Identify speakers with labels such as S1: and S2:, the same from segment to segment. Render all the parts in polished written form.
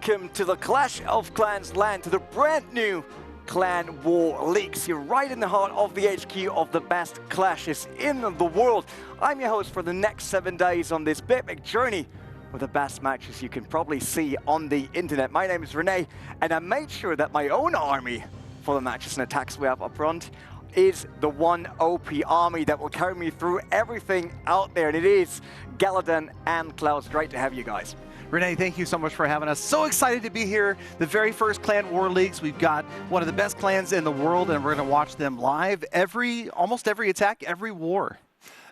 S1: Welcome to the Clash of Clans land, to the brand new Clan War Leagues. You're right in the heart of the HQ of the best clashes in the world. I'm your host for the next 7 days on this epic journey with the best matches you can probably see on the internet. My name is Renee, and I made sure that my own army for the matches and attacks we have up front is the one OP army that will carry me through everything out there, and it is Galadon and Klaus. Great to have you guys.
S2: Renee, thank you so much for having us. So excited to be here. The very first Clan War Leagues. We've got one of the best clans in the world, and we're going to watch them live almost every attack, every war.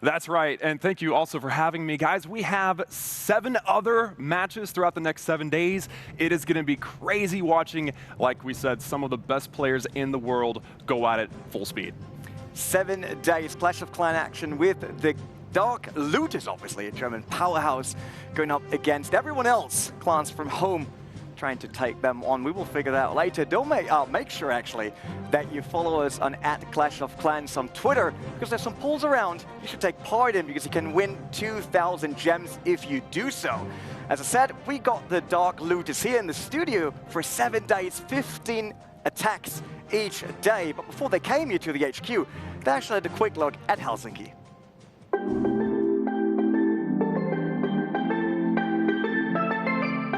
S3: That's right, and thank you also for having me. Guys, we have 7 other matches throughout the next 7 days. It is going to be crazy watching, like we said, some of the best players in the world go at it full speed.
S1: 7 days, Clash of Clan action with the Dark Looters, obviously, a German powerhouse, going up against everyone else, clans from home, trying to take them on. We will figure that out later. Don't make sure, actually, that you follow us on @ClashOfClans on Twitter, because there's some polls around you should take part in, because you can win 2,000 gems if you do so. As I said, we got the Dark Looters here in the studio for 7 days, 15 attacks each day. But before they came here to the HQ, they actually had a quick look at Helsinki.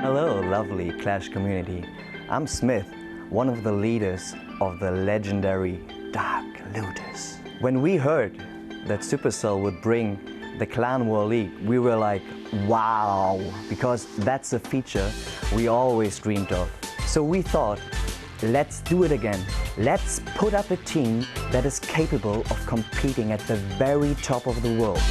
S4: Hello, lovely Clash community. I'm Smith, one of the leaders of the legendary Dark Looters. When we heard that Supercell would bring the Clan War League, we were like, wow, because that's a feature we always dreamed of. So we thought, let's do it again. Let's put up a team that is capable of competing at the very top of the world.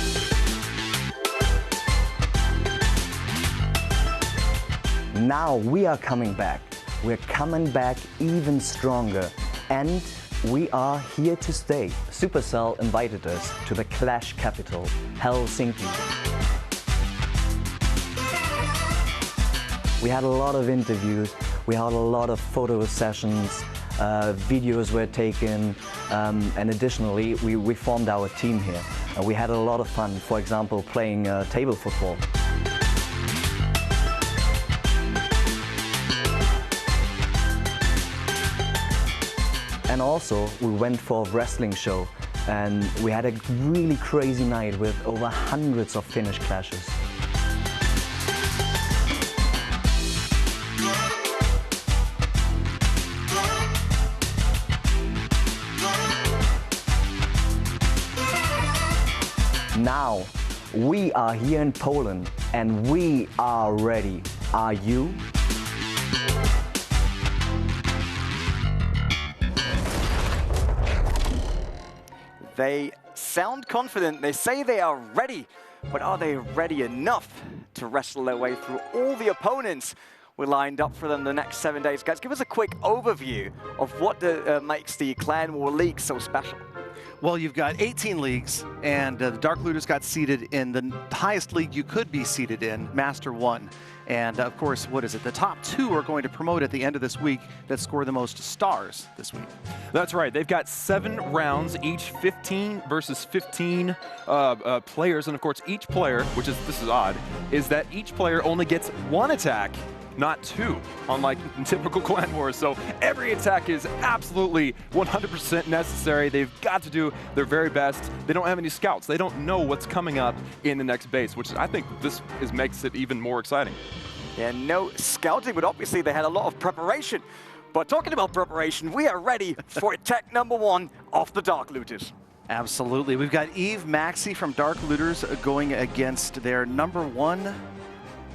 S4: Now we are coming back. We're coming back even stronger, and we are here to stay. Supercell invited us to the Clash capital, Helsinki. We had a lot of interviews, we had a lot of photo sessions, videos were taken, and additionally we formed our team here. And we had a lot of fun, for example, playing table football. And also, we went for a wrestling show, and we had a really crazy night with over hundreds of Finnish clashes. Now, we are here in Poland, and we are ready. Are you?
S1: They sound confident, they say they are ready, but are they ready enough to wrestle their way through all the opponents we're lined up for them the next 7 days? Guys, give us a quick overview of what makes the Clan War League so special.
S2: Well, you've got 18 leagues, and the Dark Looters got seeded in the highest league you could be seeded in, Master 1. And of course, what is it? The top 2 are going to promote at the end of this week that score the most stars this week.
S3: That's right. They've got 7 rounds, each 15 versus 15 players. And of course, each player, this is odd, is that each player only gets 1 attack, not 2, unlike typical Clan Wars. So every attack is absolutely 100% necessary. They've got to do their very best. They don't have any scouts. They don't know what's coming up in the next base, which I think makes it even more exciting.
S1: Yeah, no scouting, but obviously they had a lot of preparation. But talking about preparation, we are ready for attack number 1 of the Dark Looters.
S2: Absolutely. We've got Eve Maxey from Dark Looters going against their number 1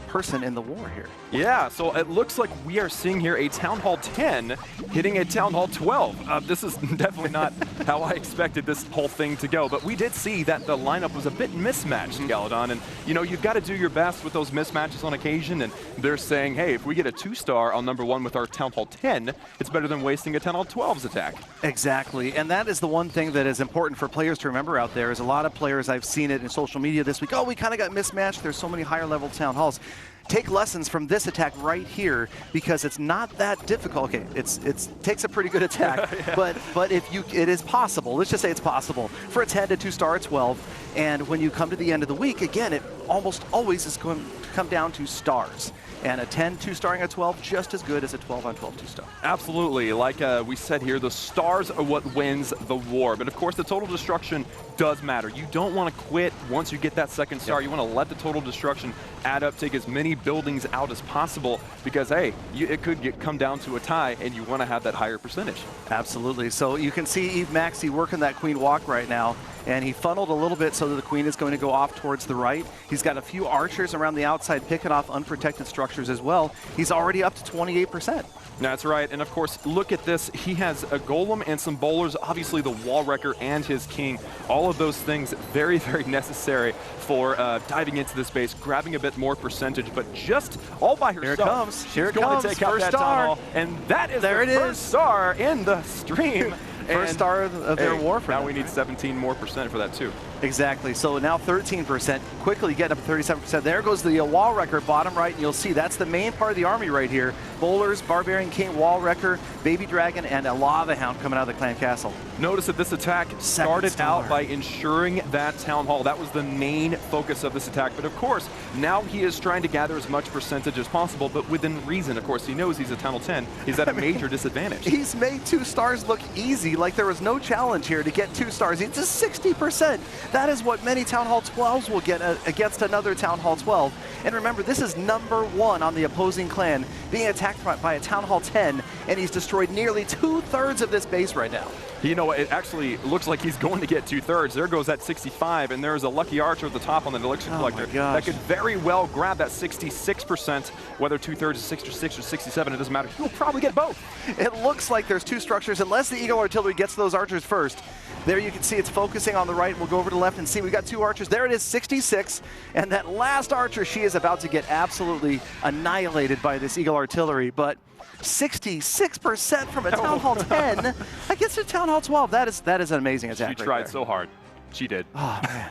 S2: person in the war here.
S3: Yeah, so it looks like we are seeing here a Town Hall 10 hitting a Town Hall 12. This is definitely not how I expected this whole thing to go, but we did see that the lineup was a bit mismatched, Galadon, and you know, you've got to do your best with those mismatches on occasion, and they're saying, hey, if we get a 2-star on number 1 with our Town Hall 10, it's better than wasting a Town Hall 12's attack.
S2: Exactly, and that is the one thing that is important for players to remember out there is a lot of players, I've seen it in social media this week, oh, we kind of got mismatched, there's so many higher level Town Halls. Take lessons from this attack right here because it's not that difficult. Okay, it takes a pretty good attack, yeah. but it is possible. Let's just say it's possible for a 10 to 2-star at 12. And when you come to the end of the week, again, it almost always is going to come down to stars. And a 10 2-starring at 12 just as good as a 12 on 12 2-star.
S3: Absolutely. Like we said here, the stars are what wins the war. But of course, the total destruction does matter. You don't want to quit once you get that 2nd star. Yep. You want to let the total destruction add up, take as many buildings out as possible because, hey, it could come down to a tie, and you want to have that higher percentage.
S2: Absolutely. So you can see Eve Maxey working that queen walk right now. And he funneled a little bit so that the queen is going to go off towards the right. He's got a few archers around the outside picking off unprotected structures as well. He's already up to 28%.
S3: That's right, and of course, look at this. He has a golem and some bowlers, obviously the wall wrecker and his king. All of those things very, very necessary for diving into this base, grabbing a bit more percentage, but just all by herself.
S2: Here it comes. Here it
S3: comes.
S2: comes.
S3: Take out that Town Hall, and that is the first star in the stream.
S2: First star of their war for
S3: now
S2: them.
S3: We need 17% more for that too.
S2: Exactly. So now 13%. Quickly get up to 37%. There goes the wall wrecker bottom right, and you'll see that's the main part of the army right here. Bowlers, Barbarian King, wall wrecker, baby dragon, and a lava hound coming out of the clan castle.
S3: Notice that this attack started out by ensuring that Town Hall. That was the main focus of this attack. But of course, now he is trying to gather as much percentage as possible, but within reason. Of course, he knows he's a Town Hall 10. He's at a major disadvantage.
S2: He's made 2 stars look easy, like there was no challenge here to get 2 stars. It's just 60%. That is what many Town Hall 12s will get against another Town Hall 12. And remember, this is #1 on the opposing clan, being attacked by a Town Hall 10, and he's destroyed nearly 2/3 of this base right now.
S3: You know, it actually looks like he's going to get 2/3. There goes that 65, and there's a lucky archer at the top on the elixir collector that could very well grab that 66%, whether 2/3 is 66 or 67, it doesn't matter. He'll probably get both.
S2: It looks like there's 2 structures, unless the Eagle Artillery gets those archers first. There you can see it's focusing on the right. We'll go over to the left and see we've got 2 archers. There it is, 66. And that last archer, she is about to get absolutely annihilated by this Eagle Artillery. But 66% from a Town Hall 10 against a Town Hall 12. That is an amazing attack.
S3: She tried so hard. She did.
S2: Oh, man.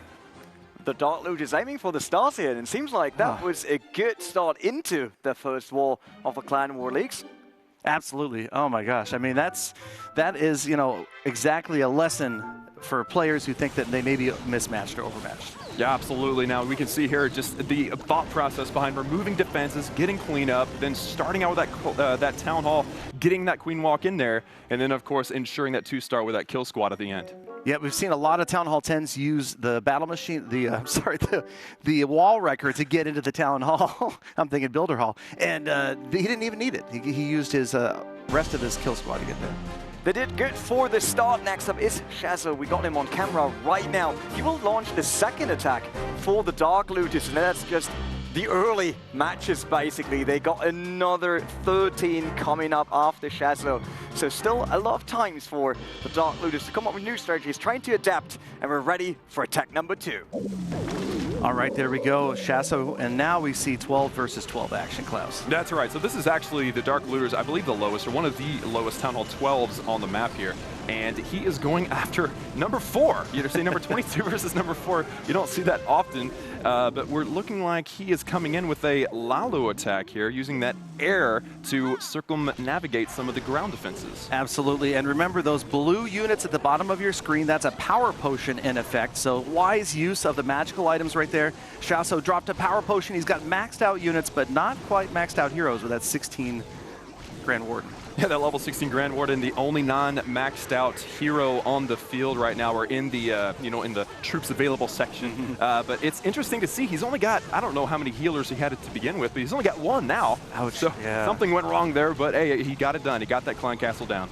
S1: The Dark Loot is aiming for the start here, and it seems like that was a good start into the first war of the Clan War Leagues.
S2: Absolutely. Oh my gosh. I mean, that is, you know, exactly a lesson for players who think that they may be mismatched or overmatched.
S3: Yeah, absolutely. Now we can see here just the thought process behind removing defenses, getting cleanup, then starting out with that Town Hall, getting that Queen Walk in there, and then of course ensuring that 2-star with that kill squad at the end.
S2: Yeah, we've seen a lot of Town Hall 10s use the battle machine, the wall wrecker to get into the Town Hall. I'm thinking Builder Hall, and he didn't even need it. He used his rest of his kill squad to get there.
S1: They did good for the start. Next up is Shazo. We got him on camera right now. He will launch the second attack for the Dark Looters, and that's just the early matches, basically. They got another 13 coming up after Shazo. So still a lot of times for the Dark Looters to come up with new strategies, trying to adapt, and we're ready for attack #2.
S2: All right, there we go, Shazo, and now we see 12 versus 12 action, Klaus.
S3: That's right. So this is actually the Dark Looters, I believe the lowest, or one of the lowest Town Hall 12s on the map here. And he is going after #4. You see number 22 versus #4. You don't see that often, but we're looking like he is coming in with a Lalo attack here, using that air to circumnavigate some of the ground defenses.
S2: Absolutely, and remember those blue units at the bottom of your screen, that's a power potion in effect, so wise use of the magical items right there. Shazo dropped a power potion. He's got maxed out units, but not quite maxed out heroes with that 16 Grand Warden.
S3: Yeah, that level 16 Grand Warden, the only non-maxed out hero on the field right now, or in the in the troops available section. But it's interesting to see he's only got, I don't know how many healers he had to begin with, but he's only got 1 now.
S2: Ouch.
S3: So something went wrong there, but hey, he got it done. He got that clan castle down.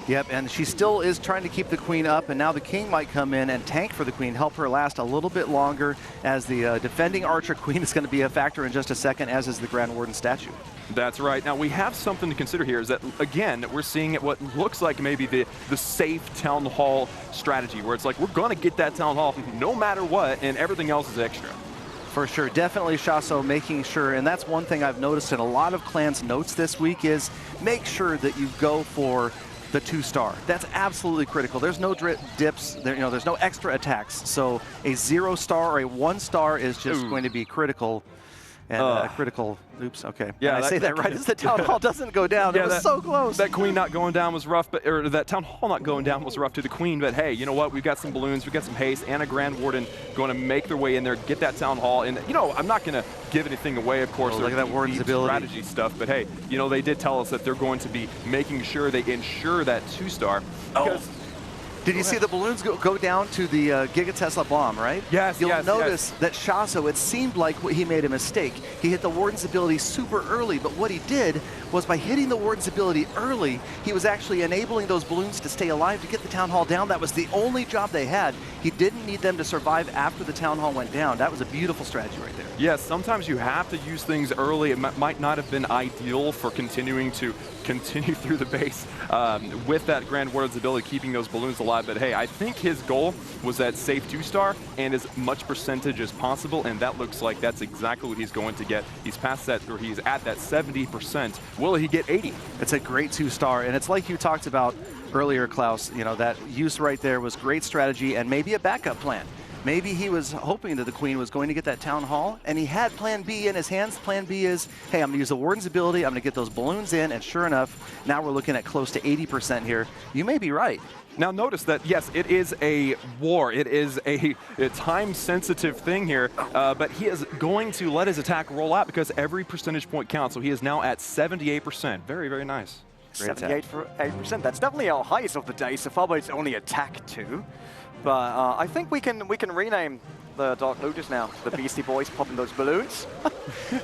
S2: Yep, and she still is trying to keep the queen up, and now the king might come in and tank for the queen, help her last a little bit longer, as the defending archer queen is going to be a factor in just a second, as is the Grand Warden statue.
S3: That's right. Now we have something to consider here, is that again we're seeing what looks like maybe the safe Town Hall strategy, where it's like we're going to get that Town Hall no matter what, and everything else is extra.
S2: For sure, definitely Shazo making sure, and that's one thing I've noticed in a lot of clans' notes this week, is make sure that you go for the 2-star. That's absolutely critical. There's no dips, there's no extra attacks. So a 0-star or a 1-star is just going to be critical. And critical, oops, okay.
S3: Yeah,
S2: I say that right as the Town Hall doesn't go down.
S3: Yeah,
S2: it was so close.
S3: That queen not going down was rough, or that Town Hall not going down was rough to the queen, but hey, you know what? We've got some balloons, we've got some haste, and a Grand Warden going to make their way in there, get that Town Hall. And, I'm not going to give anything away, of course.
S2: Look at that Warden's ability.
S3: Strategy stuff, but hey, they did tell us that they're going to be making sure they ensure that 2-star. Because
S2: did you see the balloons go down to the Giga Tesla bomb, right?
S3: Yes,
S2: You'll notice that Shazo, it seemed like he made a mistake. He hit the Warden's ability super early, but what he did was by hitting the Warden's ability early, he was actually enabling those balloons to stay alive to get the Town Hall down. That was the only job they had. He didn't need them to survive after the Town Hall went down. That was a beautiful strategy right there.
S3: Yes, sometimes you have to use things early. It might not have been ideal for continuing through the base with that Grand Warden's ability, keeping those balloons alive. But hey, I think his goal was that safe 2-star and as much percentage as possible, and that looks like that's exactly what he's going to get. He's past that, or he's at that 70%. Will he get 80?
S2: It's a great 2-star, and it's like you talked about earlier, Klaus, that use right there was great strategy and maybe a backup plan. Maybe he was hoping that the queen was going to get that Town Hall, and he had plan B in his hands. Plan B is, hey, I'm going to use the Warden's ability, I'm going to get those balloons in, and sure enough, now we're looking at close to 80% here. You may be right.
S3: Now notice that, yes, it is a war. It is a time-sensitive thing here, but he is going to let his attack roll out because every percentage point counts. So he is now at 78%. Very, very nice.
S1: 78%. That's definitely our highest of the day so far, but it's only attack 2. But I think we can rename the Dark Looters now. The Beastie Boys popping those balloons.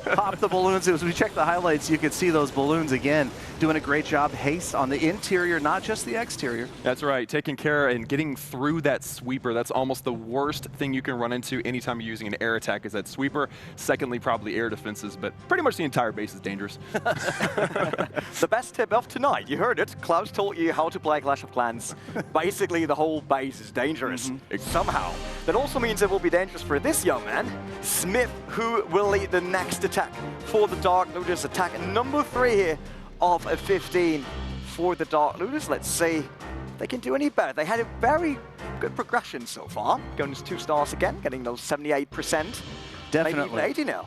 S2: Pop the balloons. As we check the highlights, you can see those balloons again. Doing a great job. Haste on the interior, not just the exterior.
S3: That's right. Taking care and getting through that sweeper. That's almost the worst thing you can run into anytime you're using an air attack is that sweeper. Secondly, probably air defenses, but pretty much the entire base is dangerous.
S1: The best tip of tonight, you heard it. Klaus taught you how to play Clash of Clans. Basically, the whole base is dangerous somehow. That also means it will be dangerous for this young man, Smith, who will lead the next attack for the Dark Looters. Attack number 3 here of a 15 for the Dark Looters. Let's see if they can do any better. They had a very good progression so far. Going to 2 stars again, getting those 78%.
S2: Definitely.
S1: Maybe even 80 now.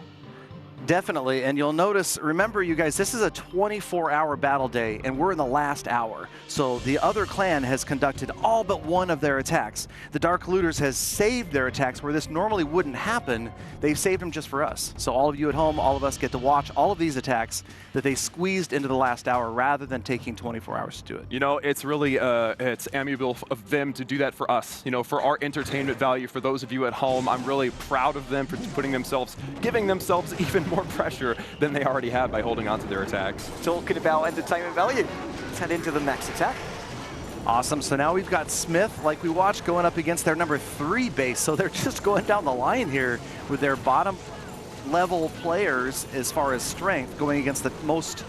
S2: Definitely, and you'll notice, remember you guys, this is a 24-hour battle day, and we're in the last hour. So the other clan has conducted all but one of their attacks. The Dark Looters has saved their attacks where this normally wouldn't happen. They've saved them just for us. So all of you at home, all of us get to watch all of these attacks that they squeezed into the last hour rather than taking 24 hours to do it.
S3: You know, it's really, it's amiable of them to do that for us. You know, for our entertainment value, for those of you at home, I'm really proud of them for putting themselves, giving themselves even more pressure than they already have by holding on to their attacks.
S1: Talking about entertainment value, let's head into the next attack.
S2: Awesome, so now we've got Smith, like we watched, going up against their number 3 base. So they're just going down the line here with their bottom level players as far as strength going against the most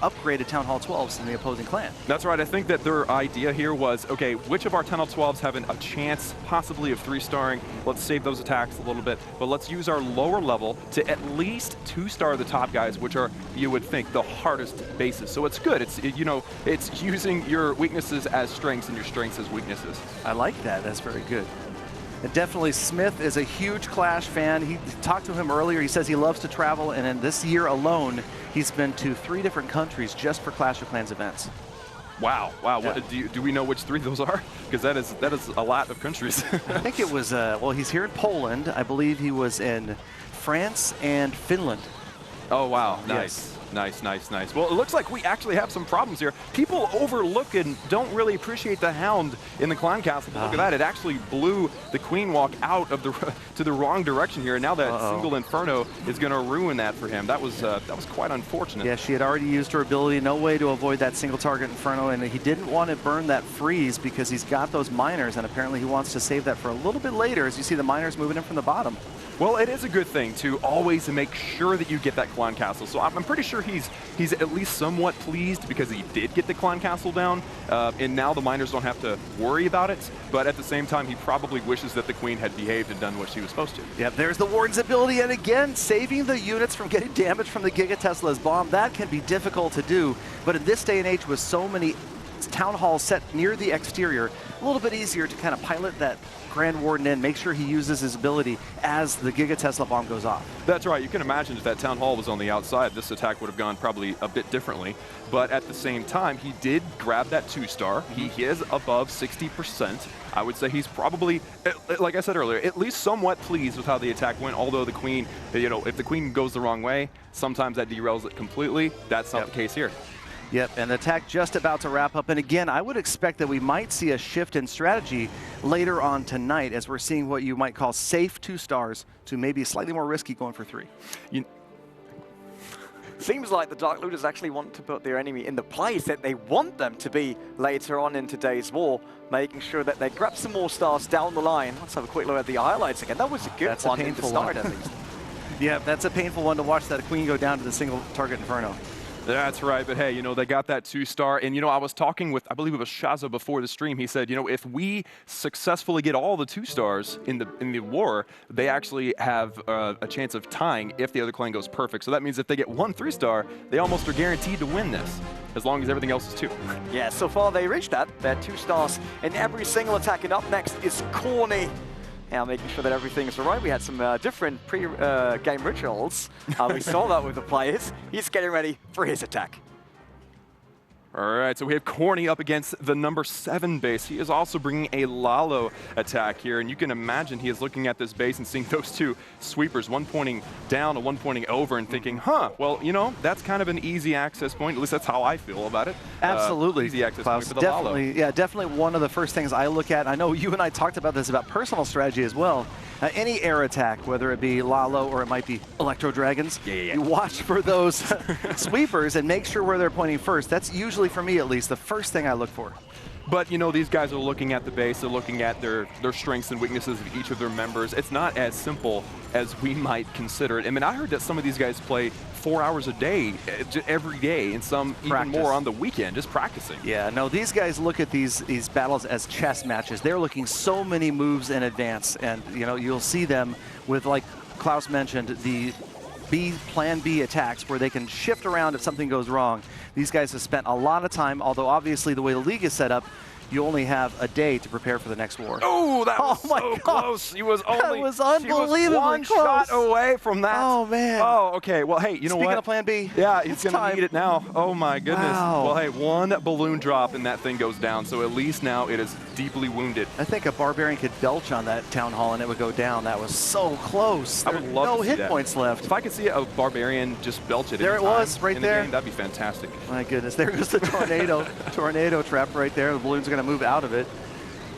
S2: upgraded Town Hall 12s in the opposing clan.
S3: That's right. I think that their idea here was, okay, which of our Town Hall 12s have a chance possibly of 3-starring? Let's save those attacks a little bit, but let's use our lower level to at least 2-star the top guys, which are, you would think, the hardest bases. So it's good. It's, you know, it's using your weaknesses as strengths and your strengths as weaknesses.
S2: I like that. That's very good. And definitely Smith is a huge Clash fan. He talked to him earlier. He says he loves to travel, and in this year alone, he's been to 3 different countries just for Clash of Clans events.
S3: Wow, wow.
S2: Yeah.
S3: What, do we know which 3 those are? Because that is a lot of countries.
S2: I think it was, well, he's here in Poland. I believe he was in France and Finland.
S3: Oh, wow. Nice.
S2: Yes.
S3: Nice, nice, nice. Well, it looks like we actually have some problems here. People overlook and don't really appreciate the Hound in the Clan Castle. But look at that. It actually blew the Queen Walk out of the to the wrong direction here. And now that single Inferno is going to ruin that for him. That was quite unfortunate.
S2: Yeah, she had already used her ability. No way to avoid that single target Inferno. And he didn't want to burn that freeze because he's got those miners. And apparently he wants to save that for a little bit later as you see the miners moving in from the bottom.
S3: Well, it is a good thing to always make sure that you get that Clan Castle. So I'm pretty sure he's at least somewhat pleased because he did get the Clan Castle down, and now the miners don't have to worry about it. But at the same time, he probably wishes that the Queen had behaved and done what she was supposed to.
S2: Yep, there's the Warden's ability, and again, saving the units from getting damaged from the Giga Tesla's bomb. That can be difficult to do, but in this day and age with so many town halls set near the exterior, a little bit easier to kind of pilot that Grand Warden in, make sure he uses his ability as the Giga Tesla bomb goes off.
S3: That's right. You can imagine if that Town Hall was on the outside, this attack would have gone probably a bit differently. But at the same time, he did grab that 2-star. He is above 60%. I would say he's probably, like I said earlier, at least somewhat pleased with how the attack went, although the Queen, you know, if the Queen goes the wrong way, sometimes that derails it completely. That's not the case here.
S2: Yep, and the attack just about to wrap up. And again, I would expect that we might see a shift in strategy later on tonight as we're seeing what you might call safe 2-stars to maybe slightly more risky going for 3.
S1: Seems like the Dark Looters actually want to put their enemy in the place that they want them to be later on in today's war, making sure that they grab some more stars down the line. Let's have a quick look at the highlights again. That was a good one in the start, at least.
S2: Yeah, that's a painful one to watch that Queen go down to the single target Inferno.
S3: That's right, but hey, you know, they got that 2-star, and you know, I was talking with, I believe it was Shaza before the stream. He said, you know, if we successfully get all the 2-stars in the war, they actually have a chance of tying if the other clan goes perfect. So that means if they get 1 3-star, they almost are guaranteed to win this, as long as everything else is 2.
S1: Yeah, so far they reached that. They're 2 stars in every single attack, and up next is Corny. Now making sure that everything is all right. We had some different pre-game rituals. We saw that with the players. He's getting ready for his attack.
S3: All right, so we have Corny up against the number 7 base. He is also bringing a Lalo attack here, and you can imagine he is looking at this base and seeing those two sweepers, one pointing down and one pointing over, and thinking, huh, well, you know, that's kind of an easy access point. At least that's how I feel about it.
S2: Absolutely.
S3: Easy access
S2: Klaus,
S3: point for the Lalo.
S2: Yeah, definitely one of the first things I look at. I know you and I talked about this, about personal strategy as well. Any air attack, whether it be Lalo or it might be Electro Dragons, you watch for those sweepers and make sure where they're pointing first. That's usually, for me at least, the first thing I look for.
S3: But, you know, these guys are looking at the base, they're looking at their strengths and weaknesses of each of their members. It's not as simple as we might consider it. I mean, I heard that some of these guys play 4 hours a day, every day, and some even more on the weekend, just practicing. Yeah,
S2: no, these guys look at these battles as chess matches. They're looking so many moves in advance, and, you know, you'll see them with, like Klaus mentioned, the plan B attacks where they can shift around if something goes wrong. These guys have spent a lot of time, although obviously the way the league is set up, you only have a day to prepare for the next war.
S3: Oh, that was so close. He was only
S2: unbelievably
S3: one shot away from that.
S2: Oh, man.
S3: Oh, okay. Well, hey, you know what?
S2: Speaking of plan B,
S3: yeah, he's going to need it now. Oh, my goodness.
S2: Wow.
S3: Well, hey, one balloon drop and that thing goes down. So at least now it is deeply wounded.
S2: I think a Barbarian could belch on that Town Hall and it would go down. That was so close.
S3: I would love to see
S2: no hit points left.
S3: If I could see a Barbarian just belch it
S2: there it was, right
S3: in
S2: there.
S3: The game, that'd be fantastic.
S2: My goodness, there goes the tornado trap right there. The balloon's going to move out of it.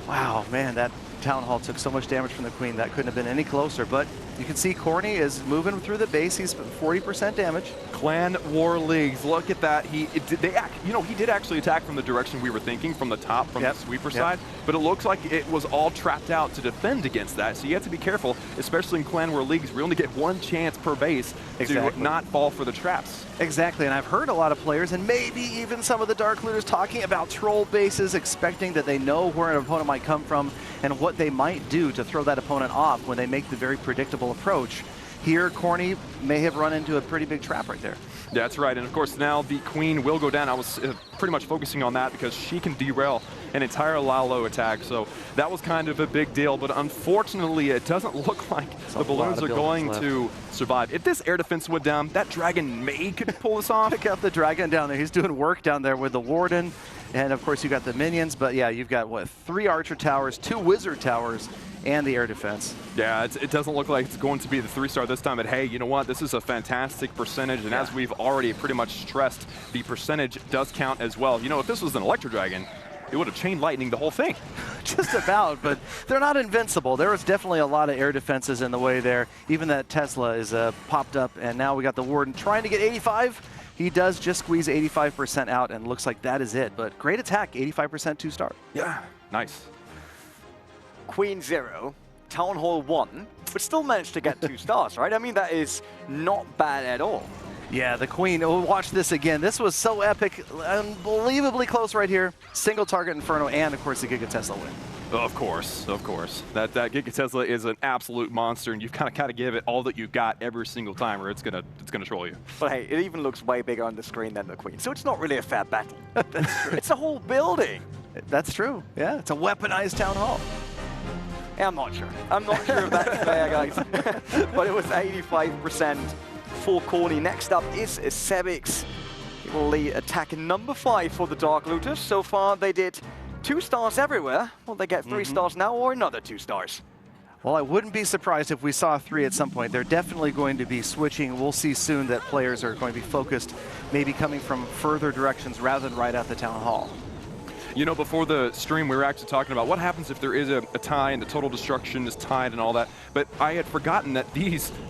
S2: Wow, man, that Town Hall took so much damage from the Queen. That couldn't have been any closer, but you can see Corny is moving through the base. He's 40% damage.
S3: Clan War Leagues, look at that. He did actually attack from the direction we were thinking, from the top, from the sweeper side, but it looks like it was all trapped out to defend against that. So you have to be careful, especially in Clan War Leagues. We only get one chance per base to not fall for the traps.
S2: Exactly, and I've heard a lot of players, and maybe even some of the Dark Looters, talking about troll bases, expecting that they know where an opponent might come from and what they might do to throw that opponent off when they make the very predictable approach. Here, Corny may have run into a pretty big trap right there.
S3: That's right, and of course now the Queen will go down. I was pretty much focusing on that because she can derail an entire Lalo attack, so that was kind of a big deal, but unfortunately it doesn't look like the balloons are going to survive. If this air defense went down, that dragon could pull this off.
S2: Pick out the dragon down there. He's doing work down there with the Warden, and of course you got the minions, but yeah, you've got, what, 3 Archer Towers, 2 Wizard Towers, and the air defense.
S3: Yeah, it doesn't look like it's going to be the 3-star this time, but hey, you know what? This is a fantastic percentage, and as we've already pretty much stressed, the percentage does count as well. You know, if this was an Electro Dragon, it would have chain lightning the whole thing.
S2: Just about, but they're not invincible. There was definitely a lot of air defenses in the way there. Even that Tesla is popped up, and now we got the Warden trying to get 85. He does just squeeze 85% out, and looks like that is it. But great attack, 85% 2-star.
S3: Yeah, nice.
S1: Queen 0, Town Hall 1, but still managed to get 2 stars, right? I mean, that is not bad at all.
S2: Yeah, the Queen, oh, watch this again. This was so epic, unbelievably close right here. Single target Inferno, and of course the Giga Tesla win.
S3: Of course, of course. That Giga Tesla is an absolute monster, and you've kind of give it all that you got every single time, or it's gonna troll you.
S1: But hey, it even looks way bigger on the screen than the Queen, so it's not really a fair battle. That's true. It's a whole building.
S2: That's true. Yeah, it's a weaponized Town Hall.
S1: Yeah, I'm not sure. I'm not sure if that's fair, guys. But it was 85% for Corny. Next up is Sebix. He will lead attack number 5 for the Dark Looters. So far, they did 2 stars everywhere. Will they get 3 stars now, or another 2 stars?
S2: Well, I wouldn't be surprised if we saw 3 at some point. They're definitely going to be switching. We'll see soon that players are going to be focused, maybe coming from further directions rather than right at the Town Hall.
S3: You know, before the stream, we were actually talking about what happens if there is a tie and the total destruction is tied and all that. But I had forgotten that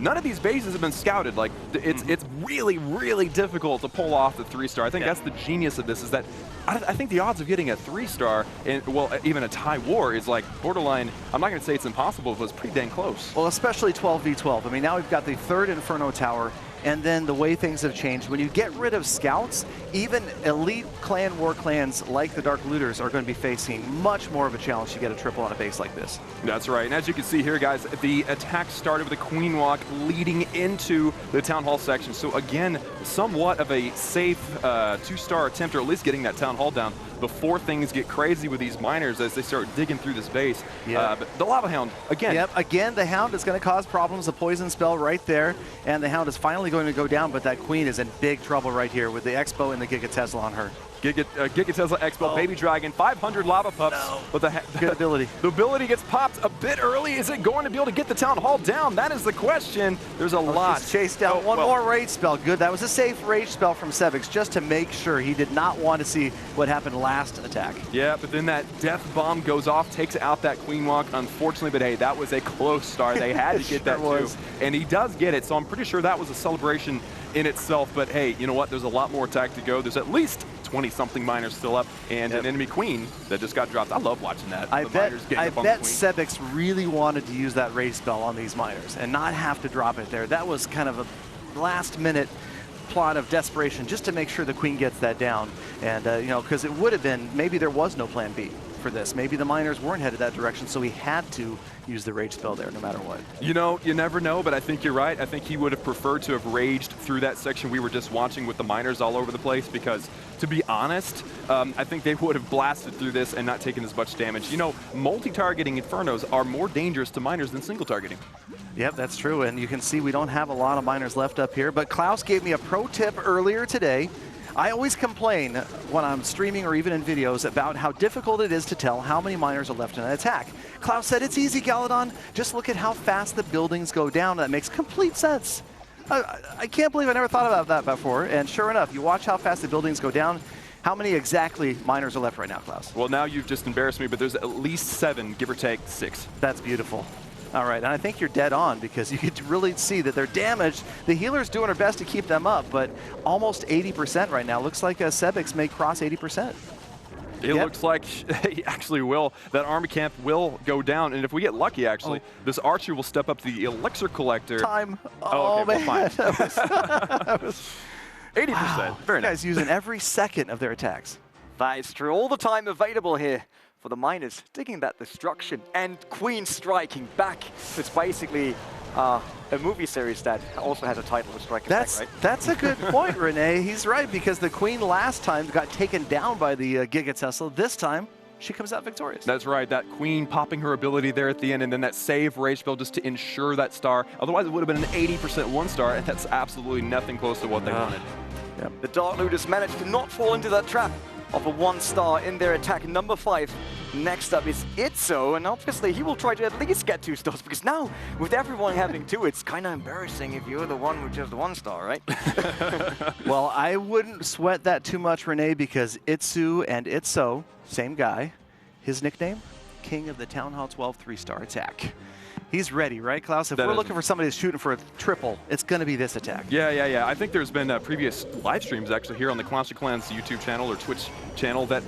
S3: none of these bases have been scouted. Like, it's really, really difficult to pull off the 3-star. I think that's the genius of this, is that I think the odds of getting a 3-star, and well, even a tie war, is like borderline. I'm not going to say it's impossible, but it's pretty dang close.
S2: Well, especially 12v12. I mean, now we've got the 3rd Inferno Tower. And then the way things have changed, when you get rid of scouts, even elite clan war clans like the Dark Looters are going to be facing much more of a challenge to get a triple on a base like this.
S3: That's right, and as you can see here, guys, the attack started with a Queen Walk leading into the Town Hall section. So again, somewhat of a safe 2-star attempt, or at least getting that Town Hall down before things get crazy with these miners as they start digging through this base. But the Lava Hound, again.
S2: Yep, again, the Hound is going to cause problems. A poison spell right there, and the Hound is finally going to go down, but that Queen is in big trouble right here with the Expo and the Giga Tesla on her.
S3: Giga Tesla Expo, Baby Dragon, 500 Lava Pups.
S2: No.
S3: But
S2: Good ability.
S3: The ability gets popped a bit early. Is it going to be able to get the Town Hall down? That is the question. There's a lot.
S2: She's chased down one more rage spell. Good. That was a safe rage spell from Sevix, just to make sure he did not want to see what happened last attack.
S3: Yeah, but then that Death Bomb goes off, takes out that Queen Walk, unfortunately. But hey, that was a close start. They had to get that too. And he does get it, so I'm pretty sure that was a celebration in itself. But hey, you know what? There's a lot more attack to go. There's at least 20-something miners still up, and an enemy queen that just got dropped. I love watching that.
S2: I bet Sevix really wanted to use that rage spell on these miners and not have to drop it there. That was kind of a last-minute plot of desperation just to make sure the queen gets that down. And, you know, because it would have been, maybe there was no plan B for this. Maybe the miners weren't headed that direction, so he had to use the rage spell there no matter what.
S3: You know, you never know, but I think you're right. I think he would have preferred to have raged through that section we were just watching with the miners all over the place, because to be honest, I think they would have blasted through this and not taken as much damage. You know, multi-targeting Infernos are more dangerous to miners than single targeting.
S2: Yep, that's true, and you can see we don't have a lot of miners left up here, but Klaus gave me a pro tip earlier today. I always complain when I'm streaming or even in videos about how difficult it is to tell how many miners are left in an attack. Klaus said, it's easy, Galadon. Just look at how fast the buildings go down. That makes complete sense. I can't believe I never thought about that before. And sure enough, you watch how fast the buildings go down. How many exactly miners are left right now, Klaus?
S3: Well, now you've just embarrassed me, but there's at least 7, give or take 6.
S2: That's beautiful. All right, and I think you're dead on, because you could really see that they're damaged. The healer's doing her best to keep them up, but almost 80% right now. Looks like Sevix may cross 80%.
S3: It looks like he actually will. That army camp will go down, and if we get lucky, actually, this archer will step up to the elixir collector.
S2: Time.
S3: Oh, okay,
S2: man.
S3: Well, fine. 80%.
S2: Wow.
S3: Very nice.
S2: Guys using every second of their attacks.
S1: That is true. All the time available here for the miners, digging that destruction, and Queen striking back. It's basically a movie series that also has a title of Strike Attack, right?
S2: That's a good point, Renee. He's right, because the Queen last time got taken down by the Giga Tesla. This time, she comes out victorious.
S3: That's right. That Queen popping her ability there at the end, and then that save rage spell just to ensure that star. Otherwise, it would have been an 80% 1-star, and that's absolutely nothing close to what they wanted.
S1: Yep. The Dark Looters managed to not fall into that trap of a 1-star in their attack. Number 5. Next up is Itzo, and obviously he will try to at least get 2 stars, because now, with everyone having 2, it's kind of embarrassing if you're the one with just 1 star, right?
S2: Well, I wouldn't sweat that too much, Renee, because Itzu and Itzo, same guy. His nickname? King of the Town Hall 12 3-star attack. He's ready, right, Klaus? If we're looking for somebody who's shooting for a triple, it's going to be this attack.
S3: Yeah. I think there's been previous live streams actually here on the Clash of Clans YouTube channel or Twitch channel that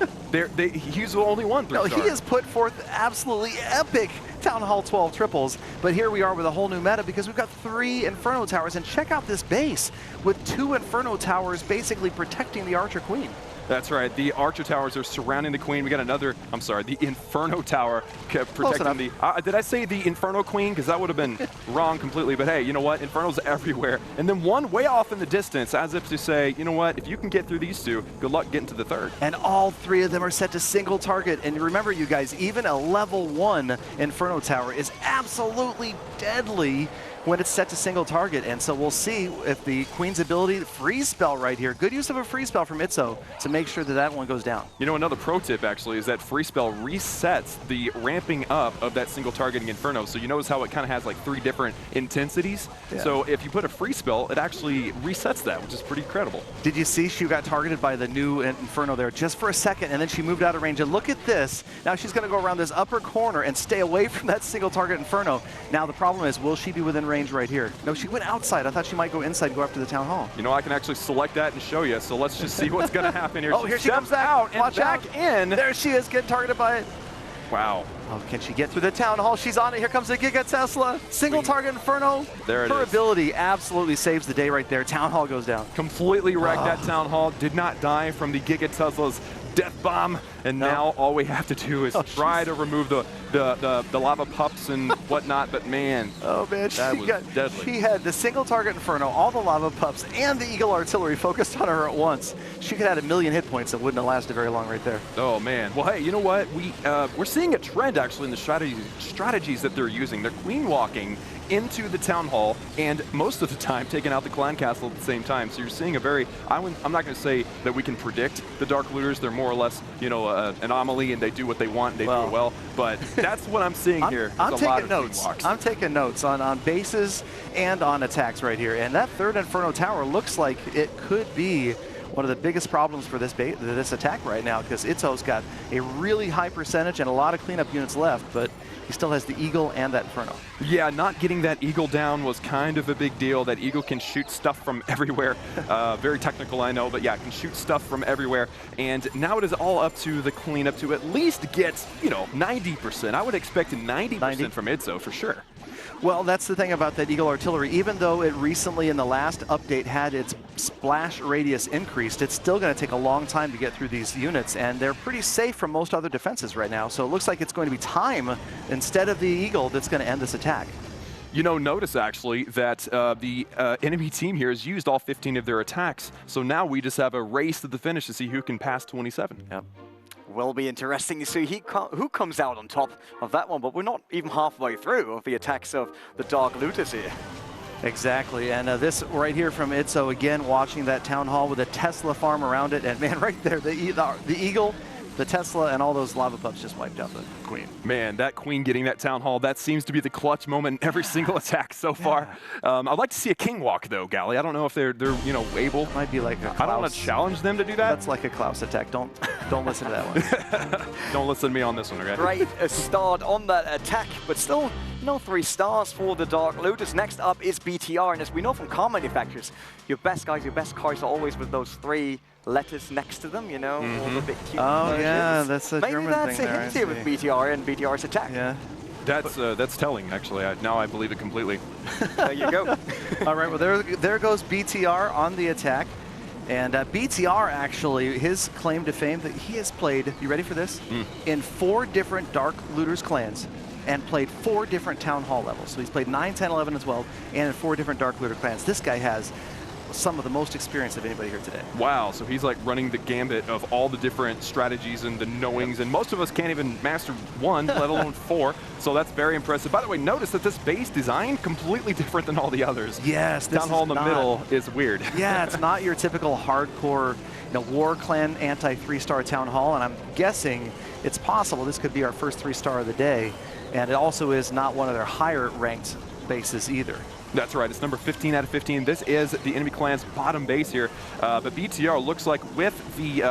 S3: he's the only one 3-star.
S2: No, he has put forth absolutely epic Town Hall 12 triples, but here we are with a whole new meta, because we've got 3 Inferno Towers, and check out this base with 2 Inferno Towers basically protecting the Archer Queen.
S3: That's right. The Archer Towers are surrounding the Queen. We got another, I'm sorry, the Inferno Tower protecting the... did I say the Inferno Queen? Because that would have been wrong completely. But hey, you know what? Inferno's everywhere. And then one way off in the distance, as if to say, you know what? If you can get through these 2, good luck getting to the 3rd.
S2: And all 3 of them are set to single target. And remember, you guys, even a level 1 Inferno Tower is absolutely deadly when it's set to single target. And so we'll see if the Queen's ability, freeze spell right here, good use of a freeze spell from Itzo to make sure that that one goes down.
S3: You know, another pro tip actually is that freeze spell resets the ramping up of that single targeting Inferno. So you notice how it kind of has like 3 different intensities. Yeah. So if you put a freeze spell, it actually resets that, which is pretty incredible.
S2: Did you see she got targeted by the new Inferno there just for a second, and then she moved out of range. And look at this. Now she's going to go around this upper corner and stay away from that single target Inferno. Now the problem is, will she be within range right here? No, she went outside. I thought she might go inside and go after the Town Hall.
S3: You know, I can actually select that and show you. So let's just see what's going to happen here.
S2: Oh, here she comes out and
S3: Watch back out. In.
S2: There she is, getting targeted by it.
S3: Wow.
S2: Oh, can she get through the Town Hall? She's on it. Here comes the Giga Tesla. Single target Inferno.
S3: There it is.
S2: Her ability absolutely saves the day right there. Town Hall goes down.
S3: Completely wrecked that Town Hall. Did not die from the Giga Tesla's death bomb. And now all we have to do is try to remove the the lava pups and whatnot, but man,
S2: oh man,
S3: that was deadly.
S2: She had the single target Inferno, all the lava pups, and the Eagle artillery focused on her at once. She could have had 1,000,000 hit points that wouldn't have lasted very long right there.
S3: Oh man. Well, hey, you know what? We're seeing a trend actually in the strategies that they're using. They're queen walking into the town hall, and most of the time taking out the clan castle at the same time. So you're seeing a very, I'm not going to say that we can predict the Dark Looters. They're more or less, you know, an anomaly, and they do what they want, and they do it well. But that's what I'm seeing here.
S2: I'm taking notes. I'm taking notes on bases and on attacks right here. And that third Inferno Tower looks like it could be one of the biggest problems for this attack right now, because Itzo's got a really high percentage and a lot of cleanup units left, but he still has the Eagle and that Inferno.
S3: Yeah, not getting that Eagle down was kind of a big deal. That Eagle can shoot stuff from everywhere. Very technical, I know, but yeah, can shoot stuff from everywhere. And now it is all up to the cleanup to at least get, you know, 90%. I would expect 90% from Itzo for sure.
S2: Well, that's the thing about that Eagle artillery. Even though it recently in the last update had its splash radius increased, it's still going to take a long time to get through these units, and they're pretty safe from most other defenses right now. So it looks like it's going to be time instead of the Eagle that's going to end this attack.
S3: You know, notice actually that the enemy team here has used all 15 of their attacks. So now we just have a race to the finish to see who can pass 27.
S2: Yep.
S1: Will be interesting to see who comes out on top of that one, but we're not even halfway through of the attacks of the Dark Looters here.
S2: Exactly, and this right here from Itzo, again, watching that town hall with a Tesla farm around it, and man, right there, the Eagle, the Tesla, and all those lava pups just wiped out the Queen.
S3: Man, that Queen getting that town hall, that seems to be the clutch moment in every single attack so far. I'd like to see a king walk though, Gally. I don't know if they're you know, able.
S2: Might be like a Klaus.
S3: I don't want to challenge them to do that.
S2: That's like a Klaus attack. Don't listen to that one.
S3: Don't listen to me on this one, okay?
S1: Great start on that attack, but still no 3 stars for the Dark Looters. Next up is BTR, and as we know from car manufacturers, your best guys, your best cars are always with those 3 letters next to them, you know, all the bit cute versions.
S2: Yeah, that's a German thing.
S1: Maybe that's a hint here with BTR and BTR's attack.
S2: Yeah.
S3: That's telling, actually. Now I believe it completely.
S1: There you go.
S2: All right, well, there goes BTR on the attack. And BTR, actually, his claim to fame that he has played, you ready for this? In 4 different Dark Looters clans and played 4 different Town Hall levels. So he's played 9, 10, 11, and 12, and in 4 different Dark Looter clans. This guy has some of the most experience of anybody here today.
S3: Wow, so he's like running the gambit of all the different strategies and the knowings, and most of us can't even master 1, let alone 4, so that's very impressive. By the way, notice that this base design completely different than all the others.
S2: Yes, this
S3: Town Hall in the middle is weird.
S2: Yeah, it's not your typical hardcore, you know, war clan anti-3-star Town Hall, and I'm guessing it's possible this could be our first 3-star of the day, and it also is not one of their higher ranked bases either.
S3: That's right, it's number 15 out of 15. This is the enemy clan's bottom base here, but BTR looks like with the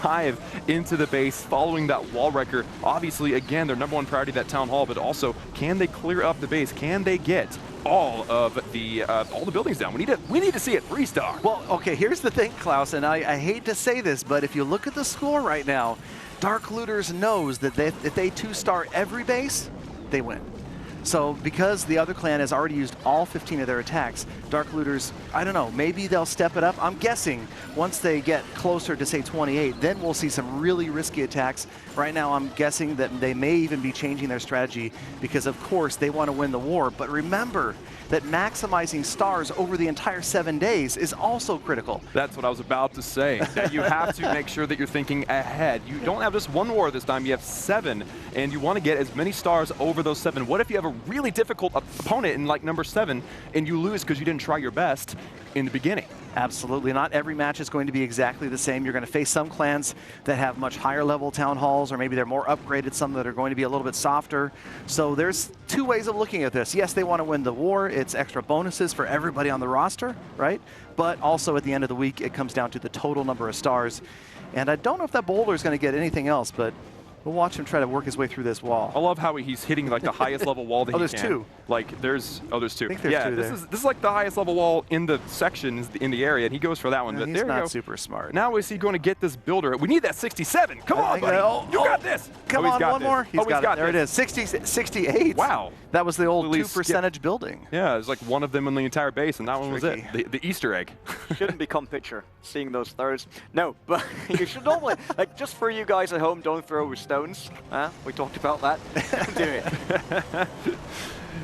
S3: dive into the base following that wall wrecker, obviously, again, their number 1 priority, that town hall, but also, can they clear up the base? Can they get all of the buildings down? We need to see it 3-star.
S2: Well, okay, here's the thing, Klaus, and I hate to say this, but if you look at the score right now, Dark Looters knows that if they 2-star every base, they win. So because the other clan has already used all 15 of their attacks, Dark Looters, I don't know, maybe they'll step it up. I'm guessing once they get closer to, say, 28, then we'll see some really risky attacks. Right now, I'm guessing that they may even be changing their strategy because, of course, they want to win the war. But remember that maximizing stars over the entire 7 days is also critical.
S3: That's what I was about to say, that you have to make sure that you're thinking ahead. You don't have just 1 war this time, you have 7, and you want to get as many stars over those 7. What if you have a really difficult opponent in like number 7 and you lose because you didn't try your best in the beginning?
S2: Absolutely. Not every match is going to be exactly the same. You're going to face some clans that have much higher level town halls, or maybe they're more upgraded, some that are going to be a little bit softer. So there's 2 ways of looking at this. Yes, they want to win the war. It's extra bonuses for everybody on the roster, right? But also at the end of the week, it comes down to the total number of stars. And I don't know if that boulder is going to get anything else, but we'll watch him try to work his way through this wall.
S3: I love how he's hitting like the highest level wall that he can.
S2: There's 2.
S3: Like there's 2.
S2: I think there's 2
S3: this is like the highest level wall in the section in the area, and he goes for that one.
S2: Yeah,
S3: but
S2: he's
S3: there
S2: not
S3: you go.
S2: super smart.
S3: Now is he going to get this builder? We need that 67. Come on, buddy. You got this.
S2: Come on, one more. He's got it. There it is. 68.
S3: Wow.
S2: That was the old 2% building.
S3: Yeah, it was like one of them in the entire base, and that one was it. The Easter egg.
S1: Shouldn't become picture seeing those throws. No, but you should normally, like, just for you guys at home, don't throw stones. We talked about that. Do it.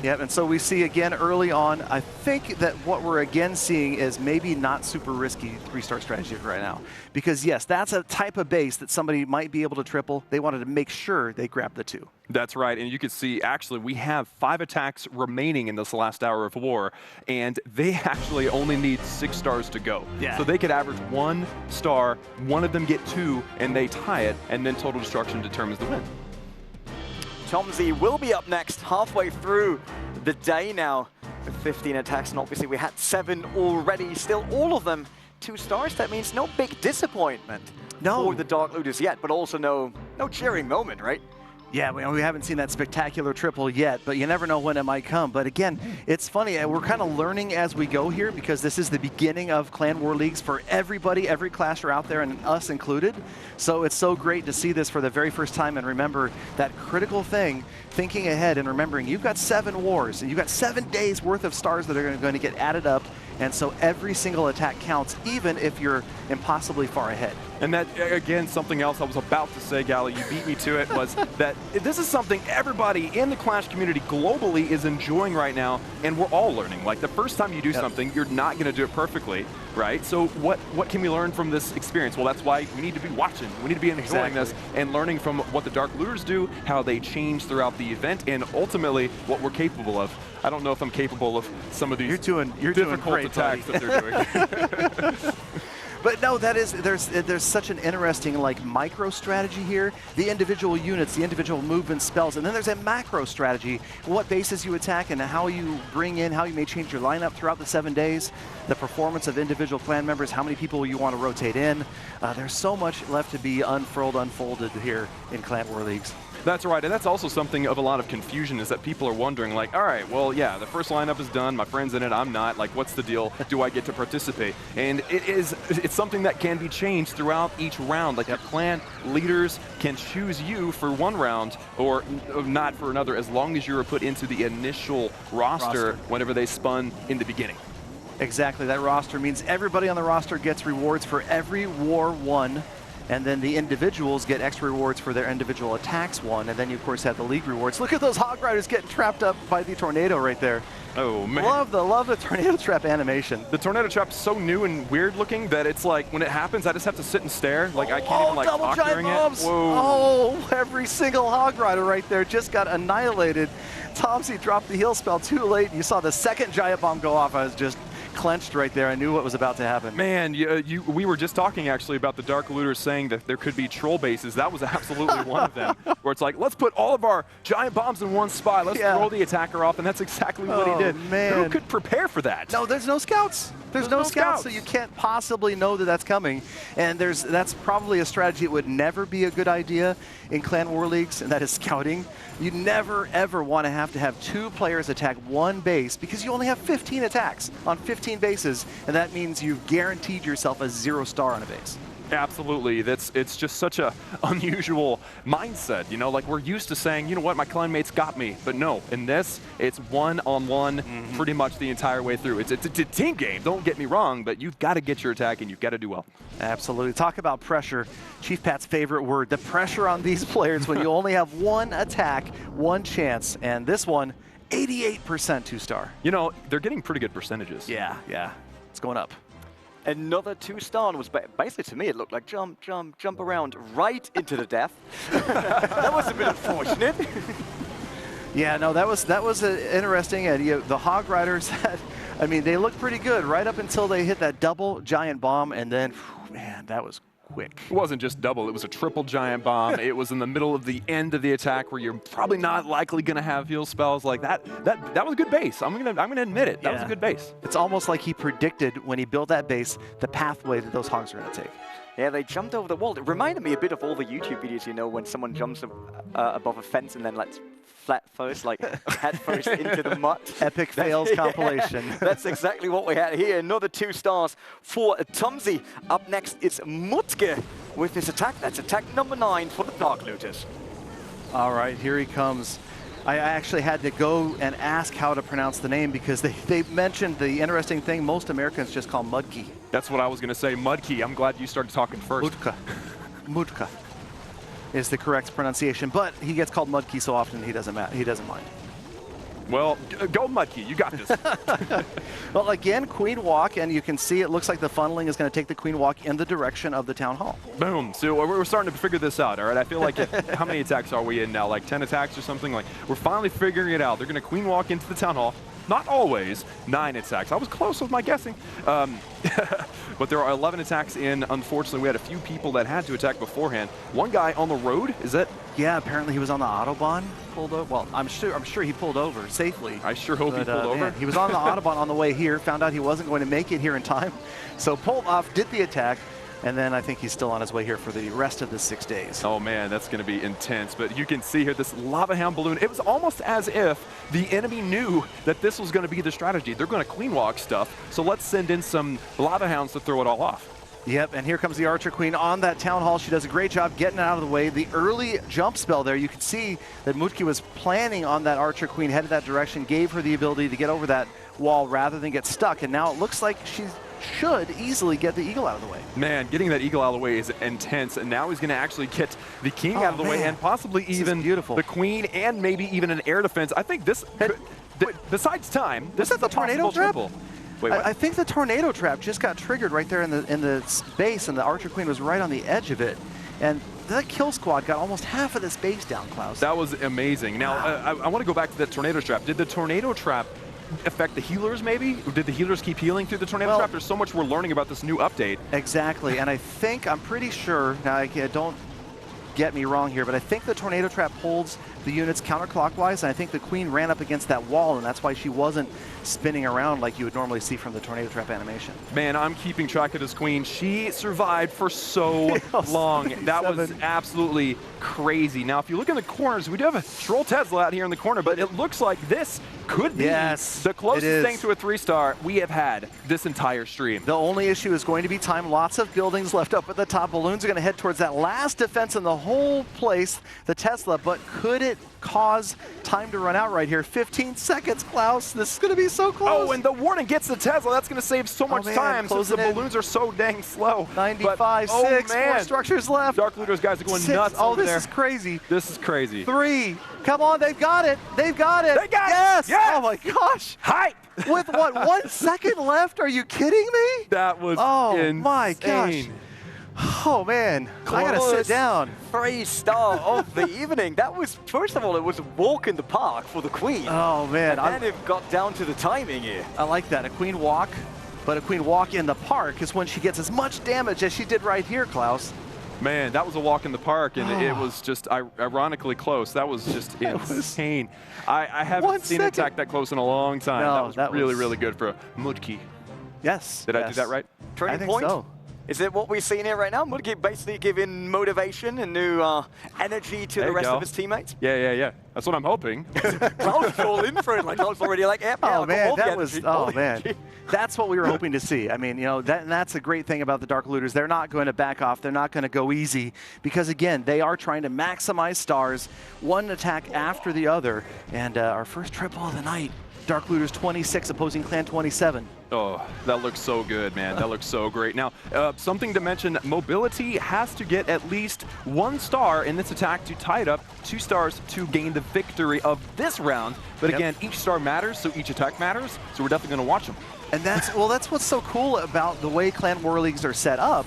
S2: Yep, and so we see again early on, I think that what we're again seeing is maybe not super risky 3-star strategy right now. Because yes, that's a type of base that somebody might be able to triple. They wanted to make sure they grab the 2.
S3: That's right, and you can see, actually, we have 5 attacks remaining in this last hour of war, and they actually only need 6 stars to go.
S2: Yeah.
S3: So they could average 1 star, one of them get 2, and they tie it, and then total destruction determines the win.
S1: Tomsy will be up next, halfway through the day now with 15 attacks, and obviously we had 7 already. Still, all of them 2 stars. That means no big disappointment for the Dark Looters yet, but also no cheering moment, right?
S2: Yeah, we haven't seen that spectacular triple yet, but you never know when it might come. But again, it's funny, we're kind of learning as we go here because this is the beginning of Clan War Leagues for everybody, every clasher out there, and us included. So it's so great to see this for the very first time and remember that critical thing, thinking ahead and remembering you've got 7 wars and you've got 7 days worth of stars that are going to get added up. And so every single attack counts, even if you're impossibly far ahead.
S3: And that, again, something else I was about to say, Gally, you beat me to it, was that this is something everybody in the Clash community globally is enjoying right now, and we're all learning. Like, the first time you do something, you're not going to do it perfectly, right? So what can we learn from this experience? Well, that's why we need to be watching. We need to be enjoying this and learning from what the Dark Looters do, how they change throughout the event, and ultimately what we're capable of. I don't know if I'm capable of some of these difficult
S2: great,
S3: attacks that they're doing.
S2: But no, there's such an interesting like micro strategy here. The individual units, the individual movement spells, and then there's a macro strategy. What bases you attack and how you bring in, how you may change your lineup throughout the 7 days. The performance of individual clan members, how many people you want to rotate in. There's so much left to be unfolded here in Clan War Leagues.
S3: That's right, and that's also something of a lot of confusion is that people are wondering, like, all right, well, yeah, the first lineup is done, my friend's in it, I'm not, like, what's the deal? Do I get to participate? And it's something that can be changed throughout each round. Like, your clan leaders can choose you for one round or not for another as long as you were put into the initial roster whenever they spun in the beginning.
S2: Exactly, that roster means everybody on the roster gets rewards for every war won. And then the individuals get extra rewards for their individual attacks won. And then you, of course, have the league rewards. Look at those Hog Riders getting trapped up by the tornado right there.
S3: Oh, man.
S2: Love the tornado trap animation.
S3: The tornado trap's so new and weird looking that it's like, when it happens, I just have to sit and stare. Like, I can't even, like, talk during it.
S2: Whoa. Oh, every single Hog Rider right there just got annihilated. Tomsy dropped the heal spell too late. You saw the second giant bomb go off. I was just clenched right there. I knew what was about to happen.
S3: Man, we were just talking actually about the Dark Looters saying that there could be troll bases. That was absolutely one of them, where it's like, let's put all of our giant bombs in one spot. Let's throw the attacker off, and that's exactly what he did.
S2: Man.
S3: Who could prepare for that?
S2: No, there's no scouts. There's no scouts, so you can't possibly know that that's coming. And that's probably a strategy that would never be a good idea in Clan War Leagues, and that is scouting. You never, ever want to have 2 players attack 1 base because you only have 15 attacks on 15 bases, and that means you've guaranteed yourself a 0 star on a base.
S3: Absolutely. It's just such a unusual mindset, you know, like we're used to saying, you know what, my clanmates got me, but no, in this, it's one-on-one pretty much the entire way through. It's a team game, don't get me wrong, but you've got to get your attack and you've got to do well.
S2: Absolutely. Talk about pressure. Chief Pat's favorite word, the pressure on these players when you only have 1 attack, 1 chance, and this one, 88% 2-star.
S3: You know, they're getting pretty good percentages.
S2: Yeah, it's going up.
S1: Another 2-star was basically, to me, it looked like jump around right into the death. That was a bit unfortunate.
S2: Yeah, no, that was interesting. And the Hog Riders had, I mean, they looked pretty good right up until they hit that double giant bomb, and then, man, that was quick.
S3: It wasn't just double, it was a triple giant bomb. It was in the middle of the end of the attack where you're probably not likely going to have heal spells. Like that was a good base. I'm gonna admit it. That was a good base.
S2: It's almost like he predicted when he built that base the pathway that those hogs are going to take.
S1: Yeah, they jumped over the wall. It reminded me a bit of all the YouTube videos, you know, when someone jumps above a fence and then lets flat first, like head first into the mud.
S2: Epic fails compilation.
S1: That's exactly what we had here. Another 2 stars for Tomsy. Up next, it's Mutke with his attack. That's attack number 9 for the Dark Looters.
S2: All right, here he comes. I actually had to go and ask how to pronounce the name because they mentioned the interesting thing most Americans just call Mudkey.
S3: That's what I was going to say, Mudkey. I'm glad you started talking first.
S2: Mutka. is the correct pronunciation, but he gets called Mudkey so often he doesn't mind.
S3: Well, go Mudkey, you got this.
S2: Well, again, Queen Walk, and you can see it looks like the funneling is going to take the Queen Walk in the direction of the Town Hall.
S3: Boom. So we're starting to figure this out, all right? I feel like, how many attacks are we in now? Like 10 attacks or something? Like, we're finally figuring it out. They're going to Queen Walk into the Town Hall. Not always 9 attacks. I was close with my guessing. But there are 11 attacks in. Unfortunately, we had a few people that had to attack beforehand. One guy on the road, is that?
S2: Yeah, apparently he was on the Autobahn, pulled over. Well, I'm sure he pulled over safely.
S3: I sure hope he pulled over.
S2: Man, he was on the Autobahn on the way here, found out he wasn't going to make it here in time. So pulled off, did the attack, and then I think he's still on his way here for the rest of the 6 days.
S3: Oh man, that's going to be intense. But you can see here this lava hound balloon. It was almost as if the enemy knew that this was going to be the strategy. They're going to Queen Walk stuff, so let's send in some lava hounds to throw it all off.
S2: Yep, and here comes the Archer Queen on that Town Hall. She does a great job getting out of the way. The early jump spell there, you can see that Mutki was planning on that Archer Queen, headed that direction, gave her the ability to get over that wall rather than get stuck, and now it looks like she should easily get the eagle out of the way.
S3: Man, getting that eagle out of the way is intense, and now he's going to actually get the king out of the way, and possibly even the queen, and maybe even an air defense. I think this, besides time, this is
S2: the tornado trap?
S3: Triple. Wait, what?
S2: I think the tornado trap just got triggered right there in the space, and the Archer Queen was right on the edge of it. And that kill squad got almost half of the space down, Klaus.
S3: That was amazing. Now, I want to go back to that tornado trap. Did the tornado trap affect the healers, maybe? Did the healers keep healing through the tornado trap? There's so much we're learning about this new update.
S2: Exactly, and I'm pretty sure, now don't get me wrong here, but I think the tornado trap holds the units counterclockwise, and I think the queen ran up against that wall, and that's why she wasn't spinning around like you would normally see from the tornado trap animation.
S3: Man, I'm keeping track of this queen. She survived for so long. That was absolutely crazy. Now, if you look in the corners, we do have a Troll Tesla out here in the corner, but it looks like this could be the closest thing to a 3-star we have had this entire stream.
S2: The only issue is going to be time. Lots of buildings left up at the top. Balloons are going to head towards that last defense in the whole place, the Tesla, but could it cause time to run out right here? 15 seconds, Klaus. This is going to be so close.
S3: Oh, and the warning gets the Tesla. That's going to save so much time since the balloons are so dang slow.
S2: 95, 6, 4 structures left.
S3: Dark Looters guys are going nuts over there.
S2: This is crazy.
S3: This is crazy.
S2: 3. Come on, they've got it. They've got it.
S3: They got
S2: it.
S3: Yes.
S2: Oh my gosh.
S3: Hype.
S2: With what, 1 second left? Are you kidding me?
S3: That was insane.
S2: My gosh. Oh man, I gotta sit down.
S1: 3-star of the evening. That was, first of all, it was a walk in the park for the queen.
S2: Oh man.
S1: And then it got down to the timing here.
S2: I like that, a queen walk, but a queen walk in the park is when she gets as much damage as she did right here, Klaus.
S3: Man, that was a walk in the park, and it was just ironically close. That was just insane. I haven't seen an attack that close in a long time.
S2: No,
S3: that was really good for Mutki.
S2: Yes.
S3: Did I do that right?
S1: Turning point?
S2: So.
S1: Is it what we're seeing here right now? Mudki basically giving motivation and new energy to the rest of his teammates?
S3: Yeah. That's what I'm hoping.
S1: Klaus all in for it. Like, Klaus already like,
S2: oh man, that's what we were hoping to see. I mean, you know, that's a great thing about the Dark Looters. They're not going to back off. They're not going to go easy because, again, they are trying to maximize stars, one attack after the other. And our first triple of the night, Dark Looters 26, opposing Clan 27.
S3: Oh, that looks so good, man. That looks so great. Now, something to mention, Mobility has to get at least 1 star in this attack to tie it up, 2 stars to gain the victory of this round. But again, each star matters, so each attack matters, so we're definitely going to watch them.
S2: And that's what's so cool about the way Clan War Leagues are set up,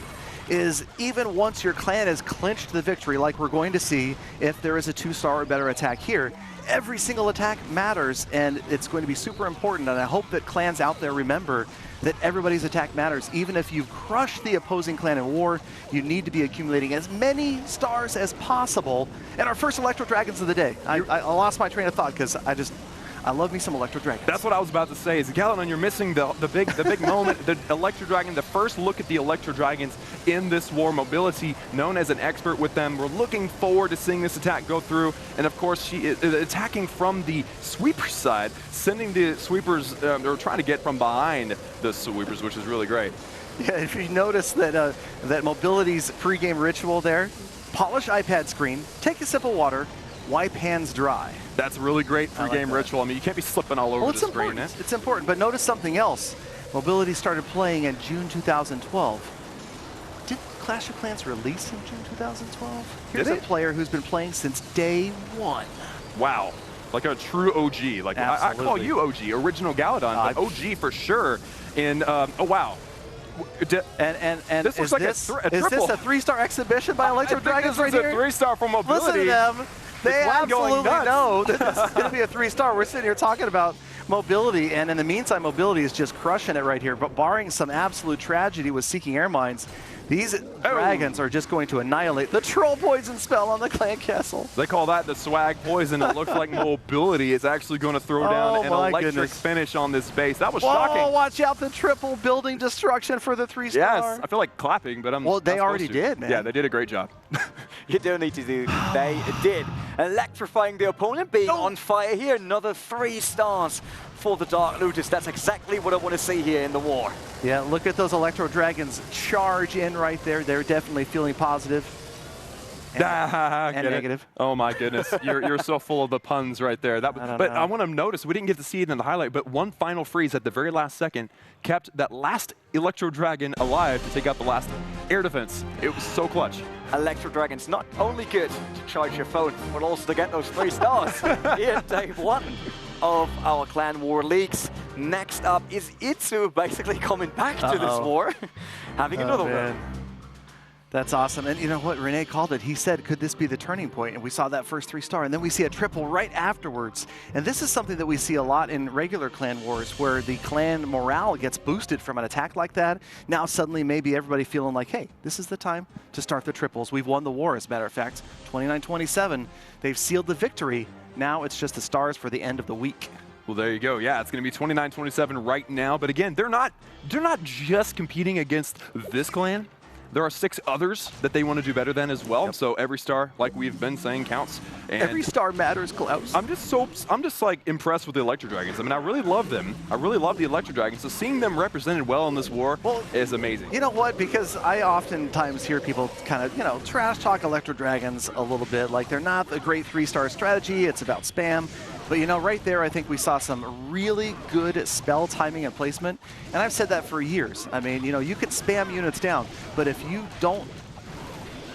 S2: is even once your clan has clinched the victory, like we're going to see if there is a 2-star or better attack here, every single attack matters, and it's going to be super important, and I hope that clans out there remember that everybody's attack matters. Even if you've crushed the opposing clan in war, you need to be accumulating as many stars as possible. And our first Electro Dragons of the day. I lost my train of thought because I love me some Electro Dragons.
S3: That's what I was about to say. Is Galanon, you're missing the big moment. The Electro Dragon, the first look at the Electro Dragons in this war. Mobility, known as an expert with them. We're looking forward to seeing this attack go through. And of course, she is attacking from the sweeper side, sending the sweepers, or trying to get from behind the sweepers, which is really great.
S2: Yeah, if you notice that that Mobility's pregame ritual there, polish iPad screen, take a sip of water, wipe hands dry.
S3: That's a really great pre-game ritual. I mean, you can't be slipping all over the screen.
S2: It's important, but notice something else. Mobility started playing in June 2012. did Clash of Clans release in June 2012? Here's
S3: Did
S2: a
S3: it?
S2: player who's been playing since day one.
S3: Wow. Like a true OG. Like I call
S2: Absolutely.
S3: you OG, original Galadon, but OG for sure. And oh wow.
S2: And
S3: This looks like a
S2: is
S3: triple.
S2: this a 3-star exhibition by Electro Dragons right
S3: This
S2: here?
S3: is a 3-star for mobility.
S2: Listen to them. They
S3: It's going
S2: absolutely
S3: nuts.
S2: know that this is going to be a 3-star. We're sitting here talking about mobility, and in the meantime, mobility is just crushing it right here. But barring some absolute tragedy with Seeking Air Mines, these dragons are just going to annihilate the Troll Poison spell on the Clan Castle.
S3: They call that the swag poison. It looks like mobility is actually going to throw down an electric finish on this base. That was shocking.
S2: Oh, watch out, the triple building destruction for the 3-star.
S3: Yes, I feel like clapping, but I'm
S2: Well, they
S3: not
S2: already
S3: supposed to.
S2: did, man.
S3: Yeah, they did a great job.
S1: You don't need to do. They did. Electrifying the opponent, being on fire here. Another 3 stars for the Dark Lotus. That's exactly what I want to see here in the war.
S2: Yeah, look at those Electro Dragons charge in right there. They're definitely feeling positive. And
S3: Get it?
S2: negative.
S3: Oh my goodness, you're so full of the puns right there. That, but I want to notice, we didn't get to see it in the highlight, but one final freeze at the very last second kept that last Electro Dragon alive to take out the last air defense. It was so clutch.
S1: Electro Dragon's not only good to charge your phone, but also to get those 3 stars here, day 1 of our Clan War Leagues. Next up is Itsu basically coming back to this war, having another
S2: man.
S1: one.
S2: That's awesome. And you know what? Renee called it. He said, could this be the turning point? And we saw that first 3-star. And then we see a triple right afterwards. And this is something that we see a lot in regular clan wars where the clan morale gets boosted from an attack like that. Now suddenly maybe everybody feeling like, hey, this is the time to start the triples. We've won the war, as a matter of fact. 29-27. They've sealed the victory. Now it's just the stars for the end of the week.
S3: Well, there you go. Yeah, it's going to be 29-27 right now. But again, they're not just competing against this clan. There are 6 others that they want to do better than as well. Yep. So every star, like we've been saying, counts. And
S2: every star matters, Klaus.
S3: I'm just like impressed with the Electro Dragons. I mean, I really love them. I really love the Electro Dragons. So seeing them represented well in this war is amazing.
S2: You know what? Because I oftentimes hear people kind of, trash talk Electro Dragons a little bit. Like they're not a great 3-star strategy. It's about spam. But right there, I think we saw some really good spell timing and placement. And I've said that for years. I mean, you could spam units down, but if you don't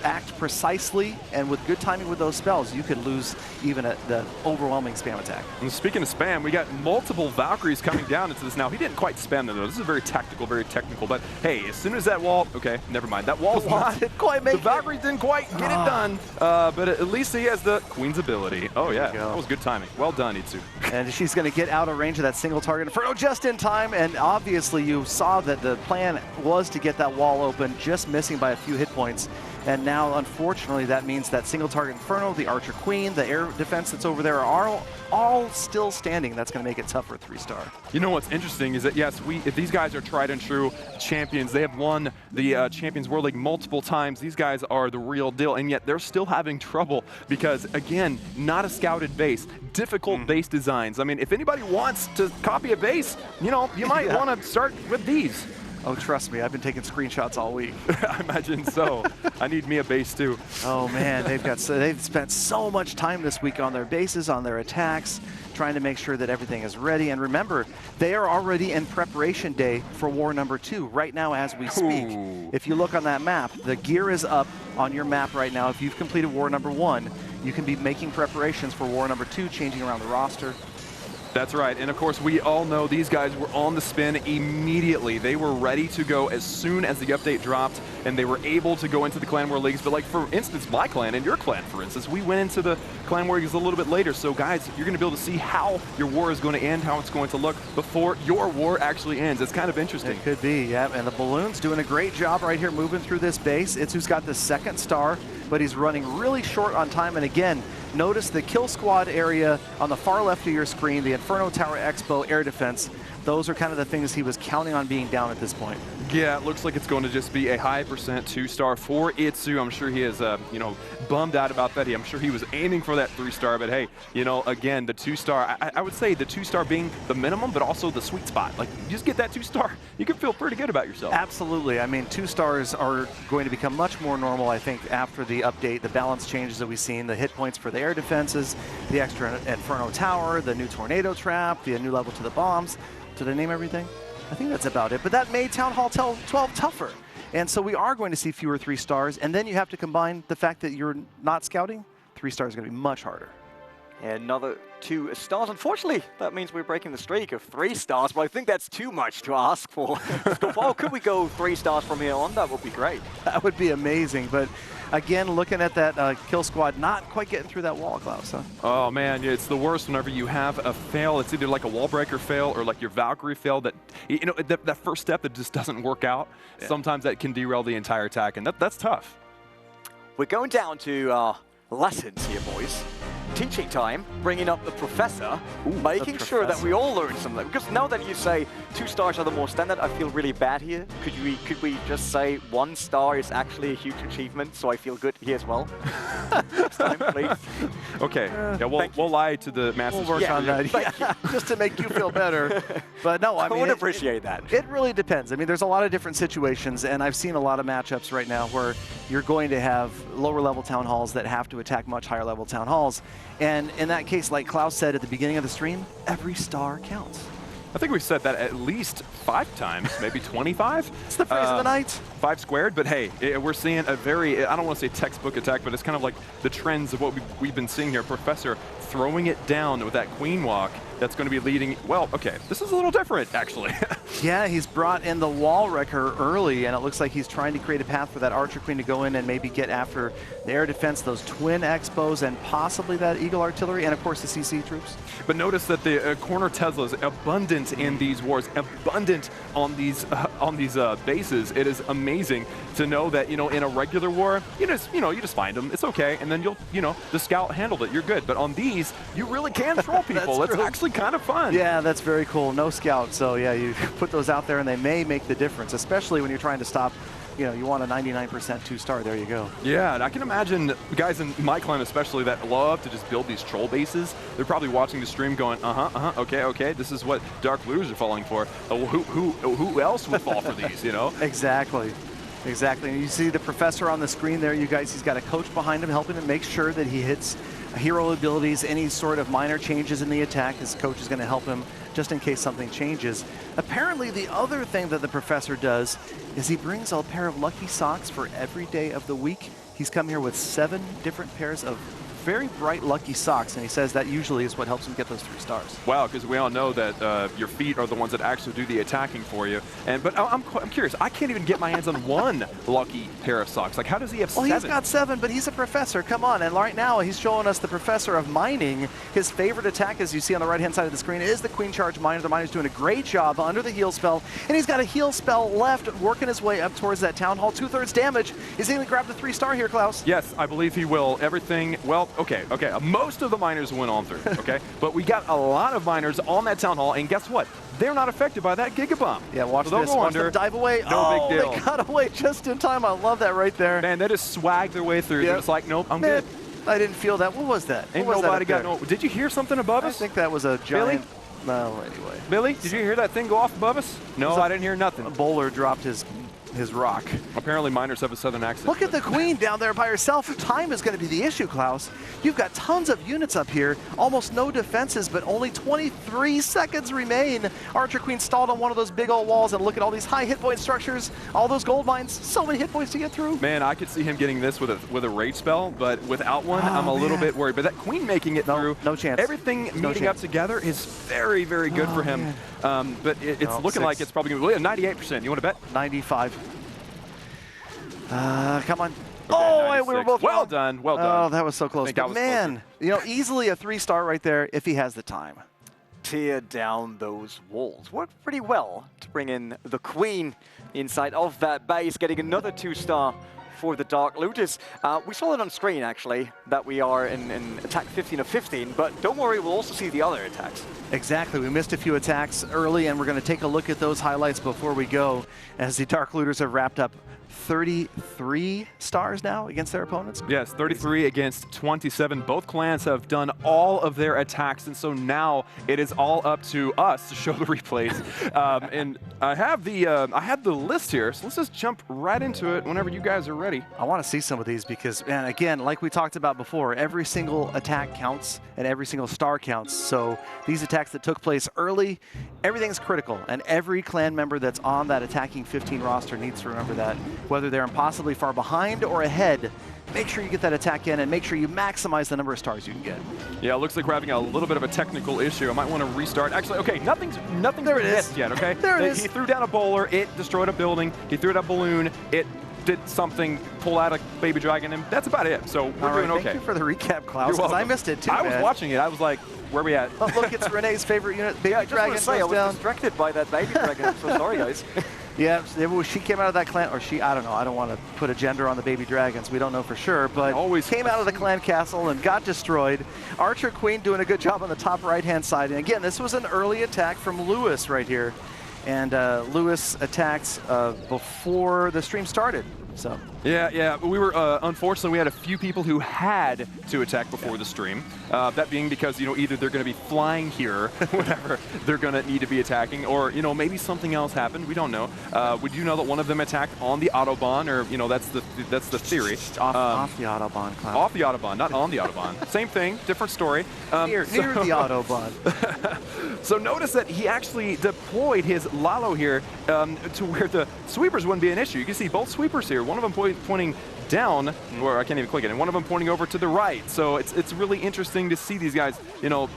S2: act precisely and with good timing with those spells, you could lose even the overwhelming spam attack.
S3: And speaking of spam, we got multiple Valkyries coming down into this now. He didn't quite spam them though. This is very tactical, very technical. But hey, as soon as that wall, okay, never mind. That wall
S2: didn't quite make
S3: the Valkyries didn't quite get it done. But at least he has the Queen's ability. Oh yeah, that was good timing. Well done, Itsu.
S2: And she's going to get out of range of that single target Inferno just in time. And obviously you saw that the plan was to get that wall open, just missing by a few hit points. And now, unfortunately, that means that single target Inferno, the Archer Queen, the air defense that's over there are all still standing. That's going to make it tough for a 3-star.
S3: You know what's interesting is that, yes, if these guys are tried and true champions. They have won the Champions World League multiple times. These guys are the real deal, and yet they're still having trouble because, again, not a scouted base, difficult base designs. I mean, if anybody wants to copy a base, you might want to start with these.
S2: Oh, trust me, I've been taking screenshots all week.
S3: I imagine so. I need me a base too.
S2: Oh man, they've spent so much time this week on their bases, on their attacks, trying to make sure that everything is ready. And remember, they are already in preparation day for War Number 2 right now as we speak.
S3: Ooh.
S2: If you look on that map, the gear is up on your map right now. If you've completed War Number 1, you can be making preparations for War Number 2, changing around the roster.
S3: That's right, and of course we all know these guys were on the spin immediately. They were ready to go as soon as the update dropped, and they were able to go into the Clan War Leagues. But like, for instance, my clan and your clan, for instance, we went into the Clan War Leagues a little bit later. So guys, you're gonna be able to see how your war is going to end, how it's going to look before your war actually ends. It's kind of interesting.
S2: It could be, yeah, and the Balloon's doing a great job right here moving through this base. Itsu's got the 2nd star, but he's running really short on time. And again, notice the kill squad area on the far left of your screen, the Inferno Tower Expo air defense. Those are kind of the things he was counting on being down at this point.
S3: Yeah, it looks like it's going to just be a high percent 2-star for Itsu. I'm sure he is, bummed out about that. I'm sure he was aiming for that 3-star, but hey, again, the 2-star, I would say the 2-star being the minimum, but also the sweet spot. Like, you just get that 2-star, you can feel pretty good about yourself.
S2: Absolutely. I mean, 2 stars are going to become much more normal, I think, after the update, the balance changes that we've seen, the hit points for the air defenses, the extra Inferno Tower, the new Tornado Trap, the new level to the bombs. Did I name everything? I think that's about it. But that made Town Hall 12 tougher. And so we are going to see fewer 3 stars, and then you have to combine the fact that you're not scouting. 3 stars is going to be much harder.
S1: Another 2 stars. Unfortunately, that means we're breaking the streak of 3 stars, but I think that's too much to ask for. Oh, could we go 3 stars from here on? That would be great.
S2: That would be amazing, but again, looking at that kill squad, not quite getting through that wall, Klaus. Huh?
S3: Oh man, it's the worst whenever you have a fail. It's either like a wall breaker fail or like your Valkyrie fail that, you know, that first step that just doesn't work out. Yeah. Sometimes that can derail the entire attack, and that's tough.
S1: We're going down to lessons here, boys. Teaching time, bringing up the professor, making sure that we all learn something. Because now that you say 2 stars are the more standard, I feel really bad here. Could we just say 1 star is actually a huge achievement, so I feel good here as well? Next time, please.
S3: Okay. Yeah, we'll lie to the masses.
S2: We'll work on that. Yeah, just to make you feel better. But no, I mean,
S1: I would appreciate that.
S2: It really depends. I mean, there's a lot of different situations, and I've seen a lot of matchups right now where you're going to have lower level town halls that have to attack much higher level town halls. And in that case, like Klaus said at the beginning of the stream, every star counts.
S3: I think we've said that at least 5 times, maybe 25.
S2: It's the phrase of the night.
S3: 5 squared, but hey, we're seeing a very, I don't want to say textbook attack, but it's kind of like the trends of what we've been seeing here. Professor throwing it down with that queen walk that's going to be leading, well, okay, this is a little different, actually.
S2: Yeah, he's brought in the wall wrecker early, and it looks like he's trying to create a path for that Archer Queen to go in and maybe get after the air defense, those twin Expos, and possibly that Eagle Artillery, and of course the CC troops.
S3: But notice that the corner Teslas abundant in these wars, abundant on these bases. It is amazing to know that, you know, in a regular war, you just find them, it's okay, and then the scout handled it, you're good. But on these, you really can troll people. That's actually kind of fun.
S2: Yeah, that's very cool. No scout, so yeah, you put those out there and they may make the difference, especially when you're trying to stop, you want a 99% 2-star, there you go.
S3: Yeah, and I can imagine guys in my clan especially that love to just build these troll bases. They're probably watching the stream going, okay, this is what Dark Looters are falling for. Who else would fall for these, you know?
S2: Exactly. Exactly, and you see the professor on the screen there, you guys, he's got a coach behind him helping him make sure that he hits hero abilities, any sort of minor changes in the attack. His coach is going to help him just in case something changes. Apparently, the other thing that the professor does is he brings a pair of lucky socks for every day of the week. He's come here with 7 different pairs of very bright lucky socks, and he says that usually is what helps him get those 3 stars.
S3: Wow, because we all know that your feet are the ones that actually do the attacking for you. But I'm curious, I can't even get my hands on 1 lucky pair of socks. Like, how does he have 7?
S2: Well, he's got 7, but he's a professor. Come on, and right now he's showing us the professor of mining. His favorite attack, as you see on the right-hand side of the screen, is the Queen Charge Miner. The miner's doing a great job under the heal spell, and he's got a heal spell left, working his way up towards that Town Hall. 2/3 damage. Is he going to grab the 3-star here, Klaus?
S3: Yes, I believe he will. Everything, well, okay. Most of the miners went on through, okay? But we got a lot of miners on that Town Hall, and guess what? They're not affected by that Giga Bomb.
S2: Yeah, watch this. Watch them dive away.
S3: No big deal.
S2: They got away just in time. I love that right there.
S3: Man, they just swag their way through. Yep. They're just like, nope, I'm good.
S2: I didn't feel that. What was that?
S3: Ain't nobody got no. Did you hear something above us?
S2: I think that was a giant. Billy? No, anyway.
S3: Billy, did you hear that thing go off above us? No, I didn't hear nothing.
S2: A bowler dropped his rock.
S3: Apparently miners have a southern accent.
S2: Look at the queen down there by herself. Time is going to be the issue, Klaus. You've got tons of units up here, almost no defenses, but only 23 seconds remain. Archer Queen stalled on one of those big old walls, and look at all these high hit point structures, all those gold mines, so many hit points to get through.
S3: Man, I could see him getting this with a rage spell, but without one, I'm a little bit worried. But that queen making it through,
S2: no chance.
S3: Everything meeting up together is very, very good for him. But it's looking like it's probably going to be 98%. You want to bet?
S2: 95. Come on.
S3: Okay,
S2: we were both
S3: well
S2: wrong.
S3: done. Well done.
S2: Oh, that was so close. But man, easily a 3-star right there if he has the time.
S1: Tear down those walls. Worked pretty well to bring in the queen inside of that base, getting another 2-star for the Dark Looters. We saw it on screen, actually, that we are in attack 15 of 15, but don't worry, we'll also see the other attacks.
S2: Exactly. We missed a few attacks early, and we're going to take a look at those highlights before we go, as the Dark Looters have wrapped up 33 stars now against their opponents.
S3: Yes, 33 against 27. Both clans have done all of their attacks, and so now it is all up to us to show the replays. And I have the list here, so let's just jump right into it whenever you guys are ready.
S2: I want to see some of these because, man, again, like we talked about before, every single attack counts and every single star counts. So these attacks that took place early, everything's critical, and every clan member that's on that attacking 15 roster needs to remember that whether they're impossibly far behind or ahead, make sure you get that attack in and make sure you maximize the number of stars you can get.
S3: Yeah, it looks like we're having a little bit of a technical issue. I might want to restart. Actually, okay, nothing's
S2: There it
S3: been
S2: is.
S3: hit yet, okay?
S2: There it is.
S3: He threw down a bowler, it destroyed a building. He threw down a balloon, it did something, pull out a baby dragon, and that's about it. So we're doing okay.
S2: Thank you for the recap, Klaus, because I missed it too,
S3: I was
S2: man.
S3: watching it. I was like, where are we at?
S2: Oh, look, it's Renee's favorite unit. Baby
S1: Yeah, I just
S2: dragon
S1: want to say, I
S2: goes
S1: was
S2: down.
S1: distracted by that baby dragon. I'm so sorry, guys.
S2: Yeah, she came out of that clan, or I don't know, I don't want to put a gender on the baby dragons. We don't know for sure, but
S3: Always
S2: came out of the clan castle and got destroyed. Archer Queen doing a good job on the top right-hand side. And again, this was an early attack from Lewis right here. And Lewis attacked before the stream started. So.
S3: Yeah, we were, unfortunately, we had a few people who had to attack before the stream. That being because, either they're going to be flying here, whatever, they're going to need to be attacking, or, maybe something else happened. We don't know. We do know that one of them attacked on the Autobahn, or, that's the theory.
S2: Off the Autobahn, Klaus.
S3: Off the Autobahn, not on the Autobahn. Same thing, different story.
S2: Near the Autobahn.
S3: So notice that he actually deployed his Lalo here to where the sweepers wouldn't be an issue. You can see both sweepers here. One of them pointing down, or I can't even click it, and one of them pointing over to the right. So it's really interesting to see these guys.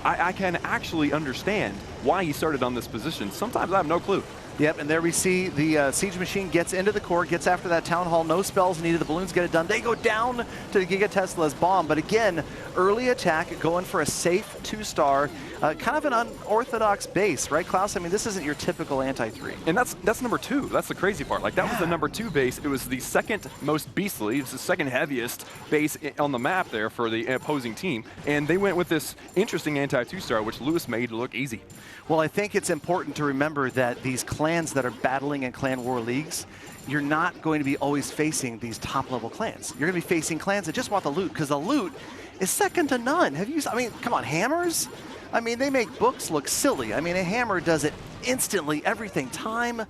S3: I can actually understand why he started on this position. Sometimes I have no clue.
S2: Yep, and there we see the Siege Machine gets into the core, gets after that Town Hall, no spells needed, the balloons get it done. They go down to the Giga Tesla's bomb, but again, early attack, going for a safe 2-star, kind of an unorthodox base, right, Klaus? I mean, this isn't your typical anti-3.
S3: And that's number 2. That's the crazy part. Like, that was the number 2 base. It was the second most beastly. It's the second heaviest base on the map there for the opposing team. And they went with this interesting anti-2-star, which Lewis made look easy.
S2: Well, I think it's important to remember that these clans that are battling in clan war leagues, you're not going to be always facing these top-level clans. You're going to be facing clans that just want the loot, because the loot is second to none. I mean, come on, hammers? I mean, they make books look silly. I mean, a hammer does it instantly, everything, time,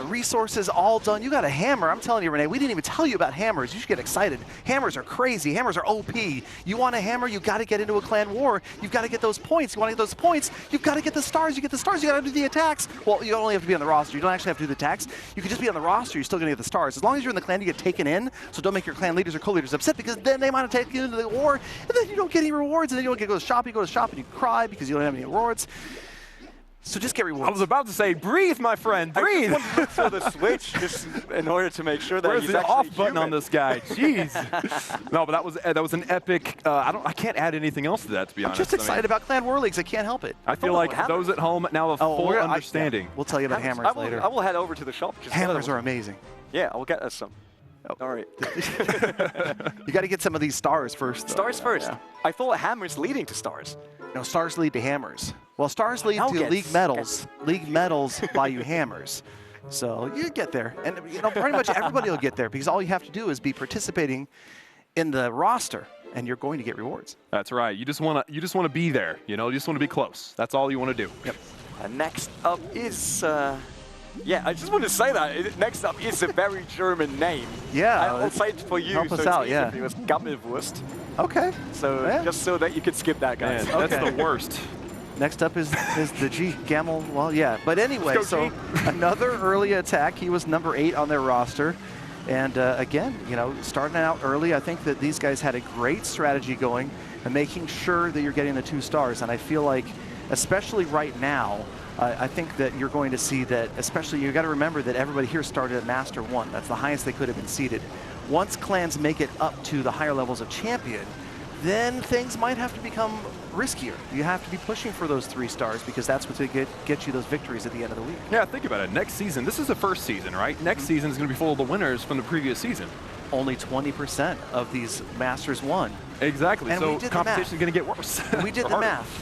S2: resources, all done. You got a hammer. I'm telling you, Renee, we didn't even tell you about hammers. You should get excited. Hammers are crazy. Hammers are OP. You want a hammer, you got to get into a clan war. You've got to get those points. You want to get those points, you've got to get the stars. You get the stars, you got to do the attacks. Well, you only have to be on the roster. You don't actually have to do the attacks. You can just be on the roster. You're still going to get the stars. As long as you're in the clan, you get taken in. So don't make your clan leaders or co-leaders upset, because then they might have taken you into the war, and then you don't get any rewards, and then you don't get to go to shop. You go to shop and you cry because you don't have any rewards. So just get rewards.
S3: I was about to say, breathe, my friend, breathe.
S1: I wanted to look for the switch just in order to make sure that
S3: Where's
S1: he's
S3: the
S1: actually
S3: off button
S1: human.
S3: on this guy? Jeez. No, but that was an epic. I can't add anything else to that, to be honest.
S2: I'm just excited about clan war leagues. I can't help it.
S3: I feel like those at home now have full understanding.
S2: We'll tell you about hammers later.
S1: I will head over to the shop.
S2: Hammers are amazing.
S1: Yeah, I will get us some.
S2: Oh.
S1: All right.
S2: You got to get some of these stars first. Though.
S1: Stars first.
S2: Yeah.
S1: I thought hammers leading to stars.
S2: No, stars lead to hammers. Well, stars lead
S1: Now
S2: to
S1: gets-
S2: league medals. League medals buy you hammers. So you get there. And pretty much everybody will get there, because all you have to do is be participating in the roster, and you're going to get rewards.
S3: That's right. You just want to be there. You just want to be close. That's all you want to do.
S2: Yep.
S1: And next up is, yeah, I just want to say that. Next up is a very German name.
S2: Yeah.
S1: I'll say it for you.
S2: Help us
S1: so it's
S2: out,
S1: easy
S2: yeah.
S1: if it was Gammelwurst.
S2: Okay.
S1: So
S2: Yeah.
S1: just so that you could skip that, guys.
S3: Man, that's
S2: Okay.
S3: the worst.
S2: Next up is the G Gamel. Well, yeah. But anyway,
S3: Let's go,
S2: so another early attack. He was number 8 on their roster. And again, starting out early, I think that these guys had a great strategy going and making sure that you're getting the 2 stars. And I feel like, especially right now, I think that you're going to see that, especially you got to remember that everybody here started at Master 1. That's the highest they could have been seeded. Once clans make it up to the higher levels of Champion, then things might have to become riskier. You have to be pushing for those 3 stars, because that's what's going to get you those victories at the end of the week.
S3: Yeah, think about it. Next season, this is the first season, right? Next season is going to be full of the winners from the previous season.
S2: Only 20% of these Masters won.
S3: Exactly.
S2: And
S3: so
S2: we did the
S3: competition is
S2: math.
S3: going to get worse.
S2: We did
S3: Or
S2: the
S3: harder.
S2: math.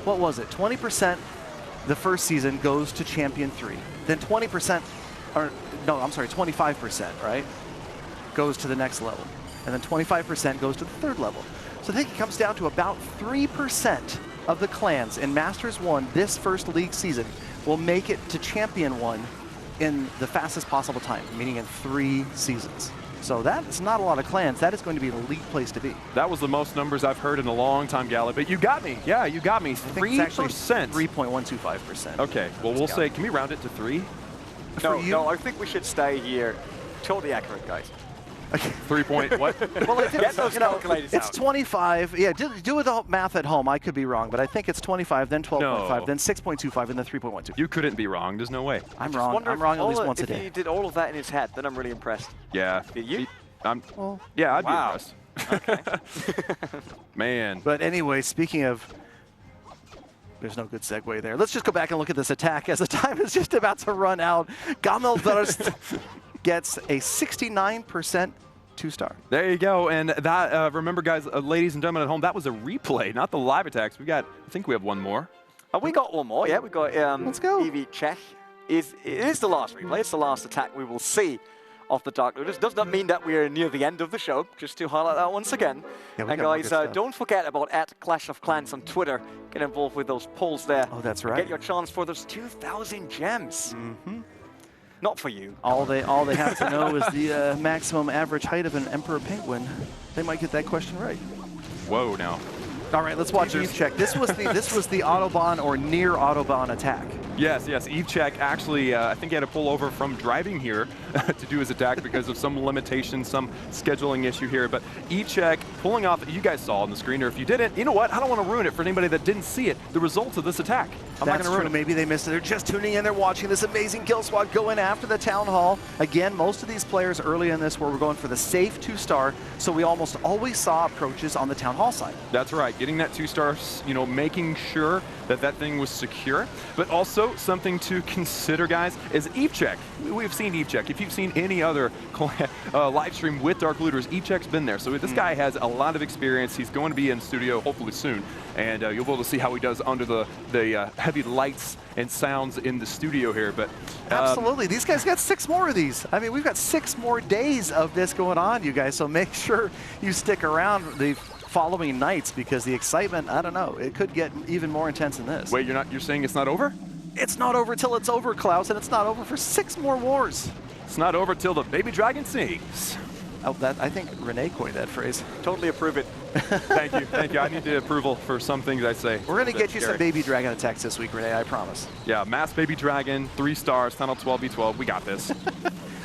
S2: What was it? 20% the first season goes to Champion 3. Then 20%, or no, I'm sorry, 25%, right, goes to the next level. And then 25% goes to the 3rd level. So I think it comes down to about 3% of the clans in Masters 1 this first league season will make it to Champion 1 in the fastest possible time, meaning in 3 seasons. So that's not a lot of clans. That is going to be an elite place to be.
S3: That was the most numbers I've heard in a long time, Gallup. But you got me. Yeah, you got me. 3%.
S2: 3.125%.
S3: Okay. Well, we'll say, can we round it to 3?
S1: No,
S2: you?
S1: no, I think we should stay here. totally accurate, guys.
S3: 3-point, what?
S2: Well, I think
S1: Get those calculators
S2: it's
S1: out.
S2: 25. Yeah, do the math at home. I could be wrong, but I think it's 25, then 12.5,
S3: No.
S2: then 6.25, and then 3.12.
S3: You couldn't be wrong. There's no way.
S2: I'm
S1: Just
S2: wrong.
S1: wonder
S2: I'm
S1: if
S2: wrong at
S1: all
S2: least
S1: of-
S2: once a
S1: If
S2: day.
S1: he did all of that in his head, then I'm really impressed.
S3: Yeah.
S1: Did you?
S2: Well,
S3: Yeah, I'd
S1: Wow.
S3: be impressed. Man.
S2: but anyway, speaking of, there's no good segue there. Let's just go back and look at this attack as the time is just about to run out. Gameldurst gets a 69% 2-star.
S3: There you go. And that, remember, guys, ladies and gentlemen at home, that was a replay, not the live attacks. I think we have one more.
S1: We got one more, yeah. We got
S2: Let's go.
S1: Evie Czech. It is the last replay. It's the last attack we will see of the Dark Looters. Does not mean that we are near the end of the show, just to highlight that once again.
S2: Yeah, we
S1: And
S2: got more
S1: guys,
S2: good stuff.
S1: don't forget about @Clash of Clans on Twitter. Get involved with those polls there.
S2: Oh, that's
S1: to
S2: right.
S1: Get your chance for those 2,000 gems. Not for you.
S2: All they have to know is the maximum average height of an emperor penguin. They might get that question right.
S3: Whoa, now.
S2: All right, let's watch Eve check. This was the Autobahn or near Autobahn attack.
S3: Yes, Eve Check actually, I think he had to pull over from driving here to do his attack because of some limitation, some scheduling issue here. But Eve Check pulling off, you guys saw on the screen, or if you didn't, you know what? I don't want to ruin it for anybody that didn't see it. The results of this attack. I'm not
S2: That's
S3: going to ruin
S2: true.
S3: it.
S2: Maybe they missed it. They're just tuning in. They're watching this amazing kill squad go in after the town hall. Again, most of these players early in this were going for the safe 2-star, so we almost always saw approaches on the town hall side.
S3: That's right, getting that 2-star, making sure that that thing was secure. But also something to consider, guys, is Eve Check. We've seen Eve Check. If you've seen any other live stream with Dark Looters, Eve Check's been there. So this guy has a lot of experience. He's going to be in studio hopefully soon, and you'll be able to see how he does under the heavy lights and sounds in the studio here. But
S2: Absolutely. These guys got 6 more of these. I mean, we've got 6 more days of this going on, you guys, so make sure you stick around the following nights because the excitement, I don't know, it could get even more intense than this.
S3: wait, you're saying it's not over?
S2: It's not over till it's over, Klaus, and it's not over for 6 more wars.
S3: It's not over till the baby dragon sings.
S2: Oh, I think Renee coined that phrase.
S1: Totally approve it.
S3: Thank you. I need the approval for some things I say.
S2: We're going to get you some
S3: Gary.
S2: baby dragon attacks this week, Renee, I promise.
S3: Yeah, Mass Baby Dragon, 3 stars, Tunnel 12v12. We got this.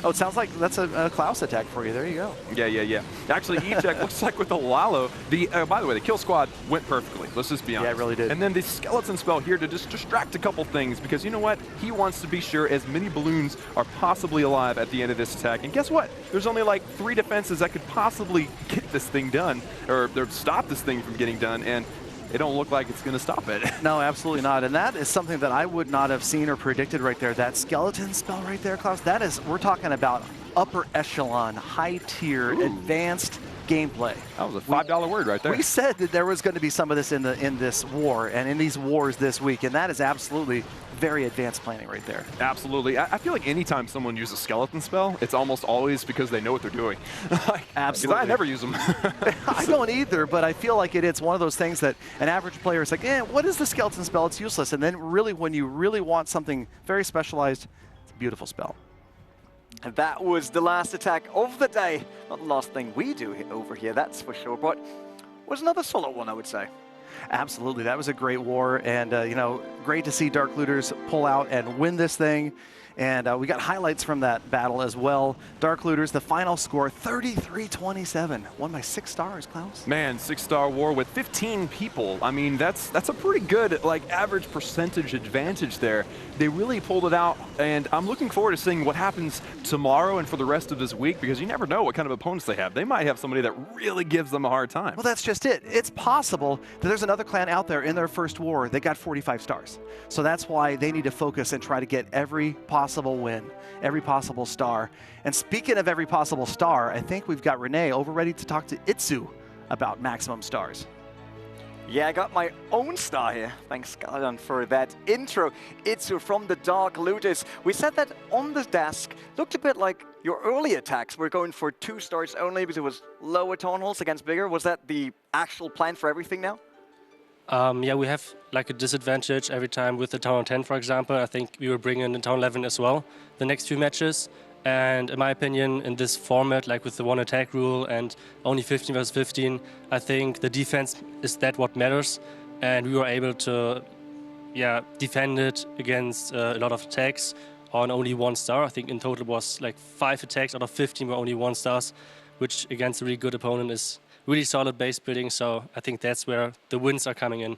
S2: Oh, it sounds like that's a Klaus attack for you. There you go.
S3: Yeah. Actually, E-Check looks like with the Lalo, by the way, the kill squad went perfectly. Let's just be honest.
S2: Yeah, it really did.
S3: And then the skeleton spell here to just distract a couple things because you know what? He wants to be sure as many balloons are possibly alive at the end of this attack. And guess what? There's only like 3 defenses that could possibly get this thing done or stop this thing from getting done. And it don't look like it's going to stop it.
S2: No, absolutely not. And that is something that I would not have seen or predicted right there. That skeleton spell right there, Klaus, that is, we're talking about upper echelon, high tier, advanced gameplay.
S3: That was a $5 word right there.
S2: We said that there was going to be some of this in this war and in these wars this week, and that is absolutely very advanced planning right there.
S3: Absolutely. I feel like anytime someone uses a skeleton spell, it's almost always because they know what they're doing.
S2: Absolutely.
S3: Because I never use them.
S2: I don't either, but I feel like it's one of those things that an average player is like, what is the skeleton spell? It's useless. And then really, when you really want something very specialized, it's a beautiful spell.
S1: And that was the last attack of the day. Not the last thing we do over here, that's for sure, but was another solid one, I would say.
S2: Absolutely, that was a great war, and great to see Dark Looters pull out and win this thing. And we got highlights from that battle as well. Dark Looters, the final score, 33-27. Won by 6 stars, Klaus.
S3: Man, 6-star war with 15 people. I mean, that's a pretty good average percentage advantage there. They really pulled it out, and I'm looking forward to seeing what happens tomorrow and for the rest of this week because you never know what kind of opponents they have. They might have somebody that really gives them a hard time.
S2: Well, that's just it. It's possible that there's another clan out there in their first war that got 45 stars. So that's why they need to focus and try to get every possible win, every possible star. And speaking of every possible star, I think we've got Renee over ready to talk to Itsu about maximum stars.
S1: Yeah, I got my own star here. Thanks, Galadon, for that intro. Itsu from the Dark Looters. We said that on the desk. Looked a bit like your early attacks were going for 2 stars only because it was lower town halls against bigger. Was that the actual plan for everything now?
S5: Yeah, we have a disadvantage every time with the Town 10, for example. I think we will bring in the Town 11 as well the next few matches. And in my opinion, in this format, with the 1 attack rule and only 15 versus 15, I think the defense is what matters. And we were able to defend it against a lot of attacks. on only 1 star. I think in total was like 5 attacks out of 15 were only 1 stars, which against a really good opponent is really solid base building. So I think that's where the wins are coming in.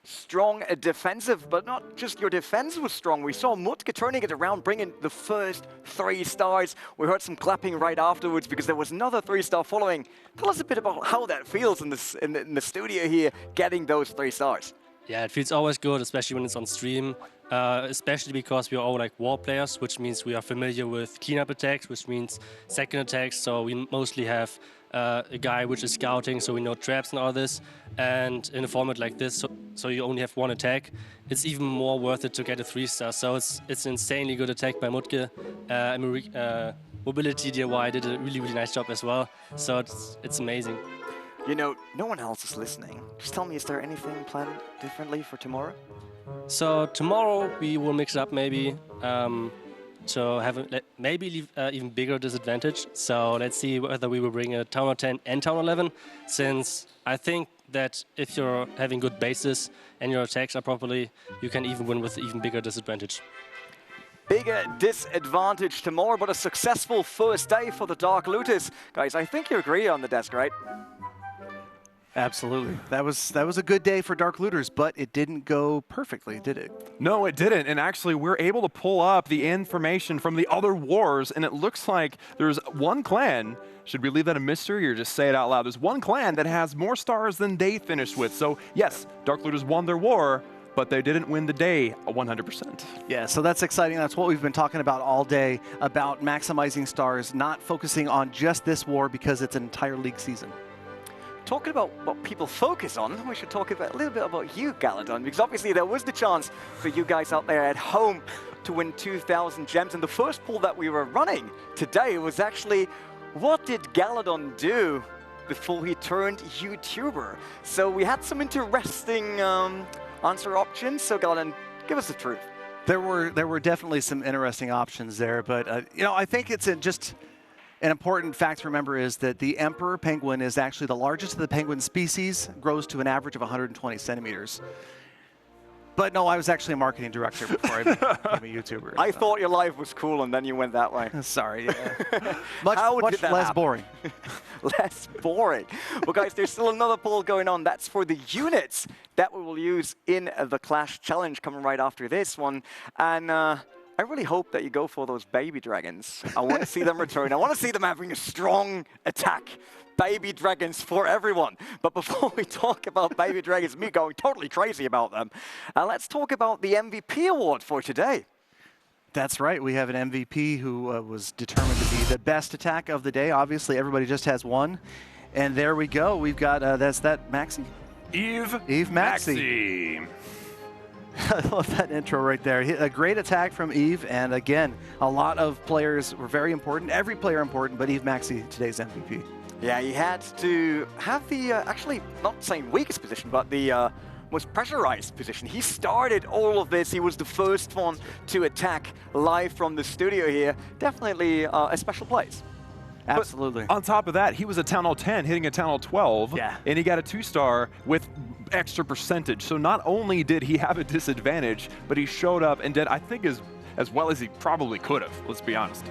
S1: Strong defensive, but not just your defense was strong. We saw Mutka turning it around, bringing the first 3 stars. We heard some clapping right afterwards because there was another 3-star following. Tell us a bit about how that feels in the studio here, getting those 3 stars.
S5: Yeah, it feels always good, especially when it's on stream, especially because we are all like war players, which means we are familiar with cleanup attacks, which means second attacks. So we mostly have a guy which is scouting, so we know traps and all this. And in a format like this, so you only have 1 attack, it's even more worth it to get a 3-star. So it's an insanely good attack by Mutke. Mobility DIY did a really, really nice job as well. So it's amazing.
S1: You know, no one else is listening. Just tell me, is there anything planned differently for tomorrow?
S5: So tomorrow we will mix it up maybe to have maybe even bigger disadvantage. So let's see whether we will bring a Town Hall 10 and Town Hall 11, since I think that if you're having good bases and your attacks are properly, you can even win with even bigger disadvantage.
S1: Bigger disadvantage tomorrow, but a successful first day for the Dark Looters. Guys, I think you agree on the desk, right?
S2: Absolutely. That was a good day for Dark Looters, but it didn't go perfectly, did it?
S3: No, it didn't. And actually, we're able to pull up the information from the other wars, and it looks like there's one clan. Should we leave that a mystery or just say it out loud? There's one clan that has more stars than they finished with. So yes, Dark Looters won their war, but they didn't win the day 100%.
S2: Yeah, so that's exciting. That's what we've been talking about all day, about maximizing stars, not focusing on just this war because it's an entire league season.
S1: Talking about what people focus on, we should talk about a little bit about you, Galadon, because obviously there was the chance for you guys out there at home to win 2,000 gems. And the first poll that we were running today was actually, what did Galadon do before he turned YouTuber? So we had some interesting answer options. So Galadon, give us the truth.
S2: There were definitely some interesting options there, but you know, I think it's just an important fact to remember is that the emperor penguin is actually the largest of the penguin species, grows to an average of 120 centimeters. But no, I was actually a marketing director before I became a YouTuber.
S1: I thought your life was cool, and then you went that way.
S2: Sorry. Yeah. much less boring.
S1: Less boring. Well, guys, there's still another poll going on. That's for the units that we will use in the Clash Challenge coming right after this one. And I really hope that you go for those baby dragons. I want to see them return. I want to see them having a strong attack. Baby dragons for everyone. But before we talk about baby dragons, me going totally crazy about them, let's talk about the MVP award for today.
S2: That's right. We have an MVP who was determined to be the best attack of the day. Obviously, everybody just has one. And there we go. We've got, that's that Maxi? Eve Maxi. I love that intro right there. A great attack from Eve, and again, a lot of players were very important. Every player important, but Eve Maxi, today's MVP.
S1: Yeah, he had to have the, actually, not saying weakest position, but the most pressurized position. He started all of this. He was the first one to attack live from the studio here. Definitely a special place.
S2: Absolutely.
S3: But on top of that, he was a Town Hall 10 hitting a Town Hall 12,
S2: yeah,
S3: and he got a 2-star with extra percentage. So not only did he have a disadvantage, but he showed up and did, I think, as well as he probably could have, let's be honest.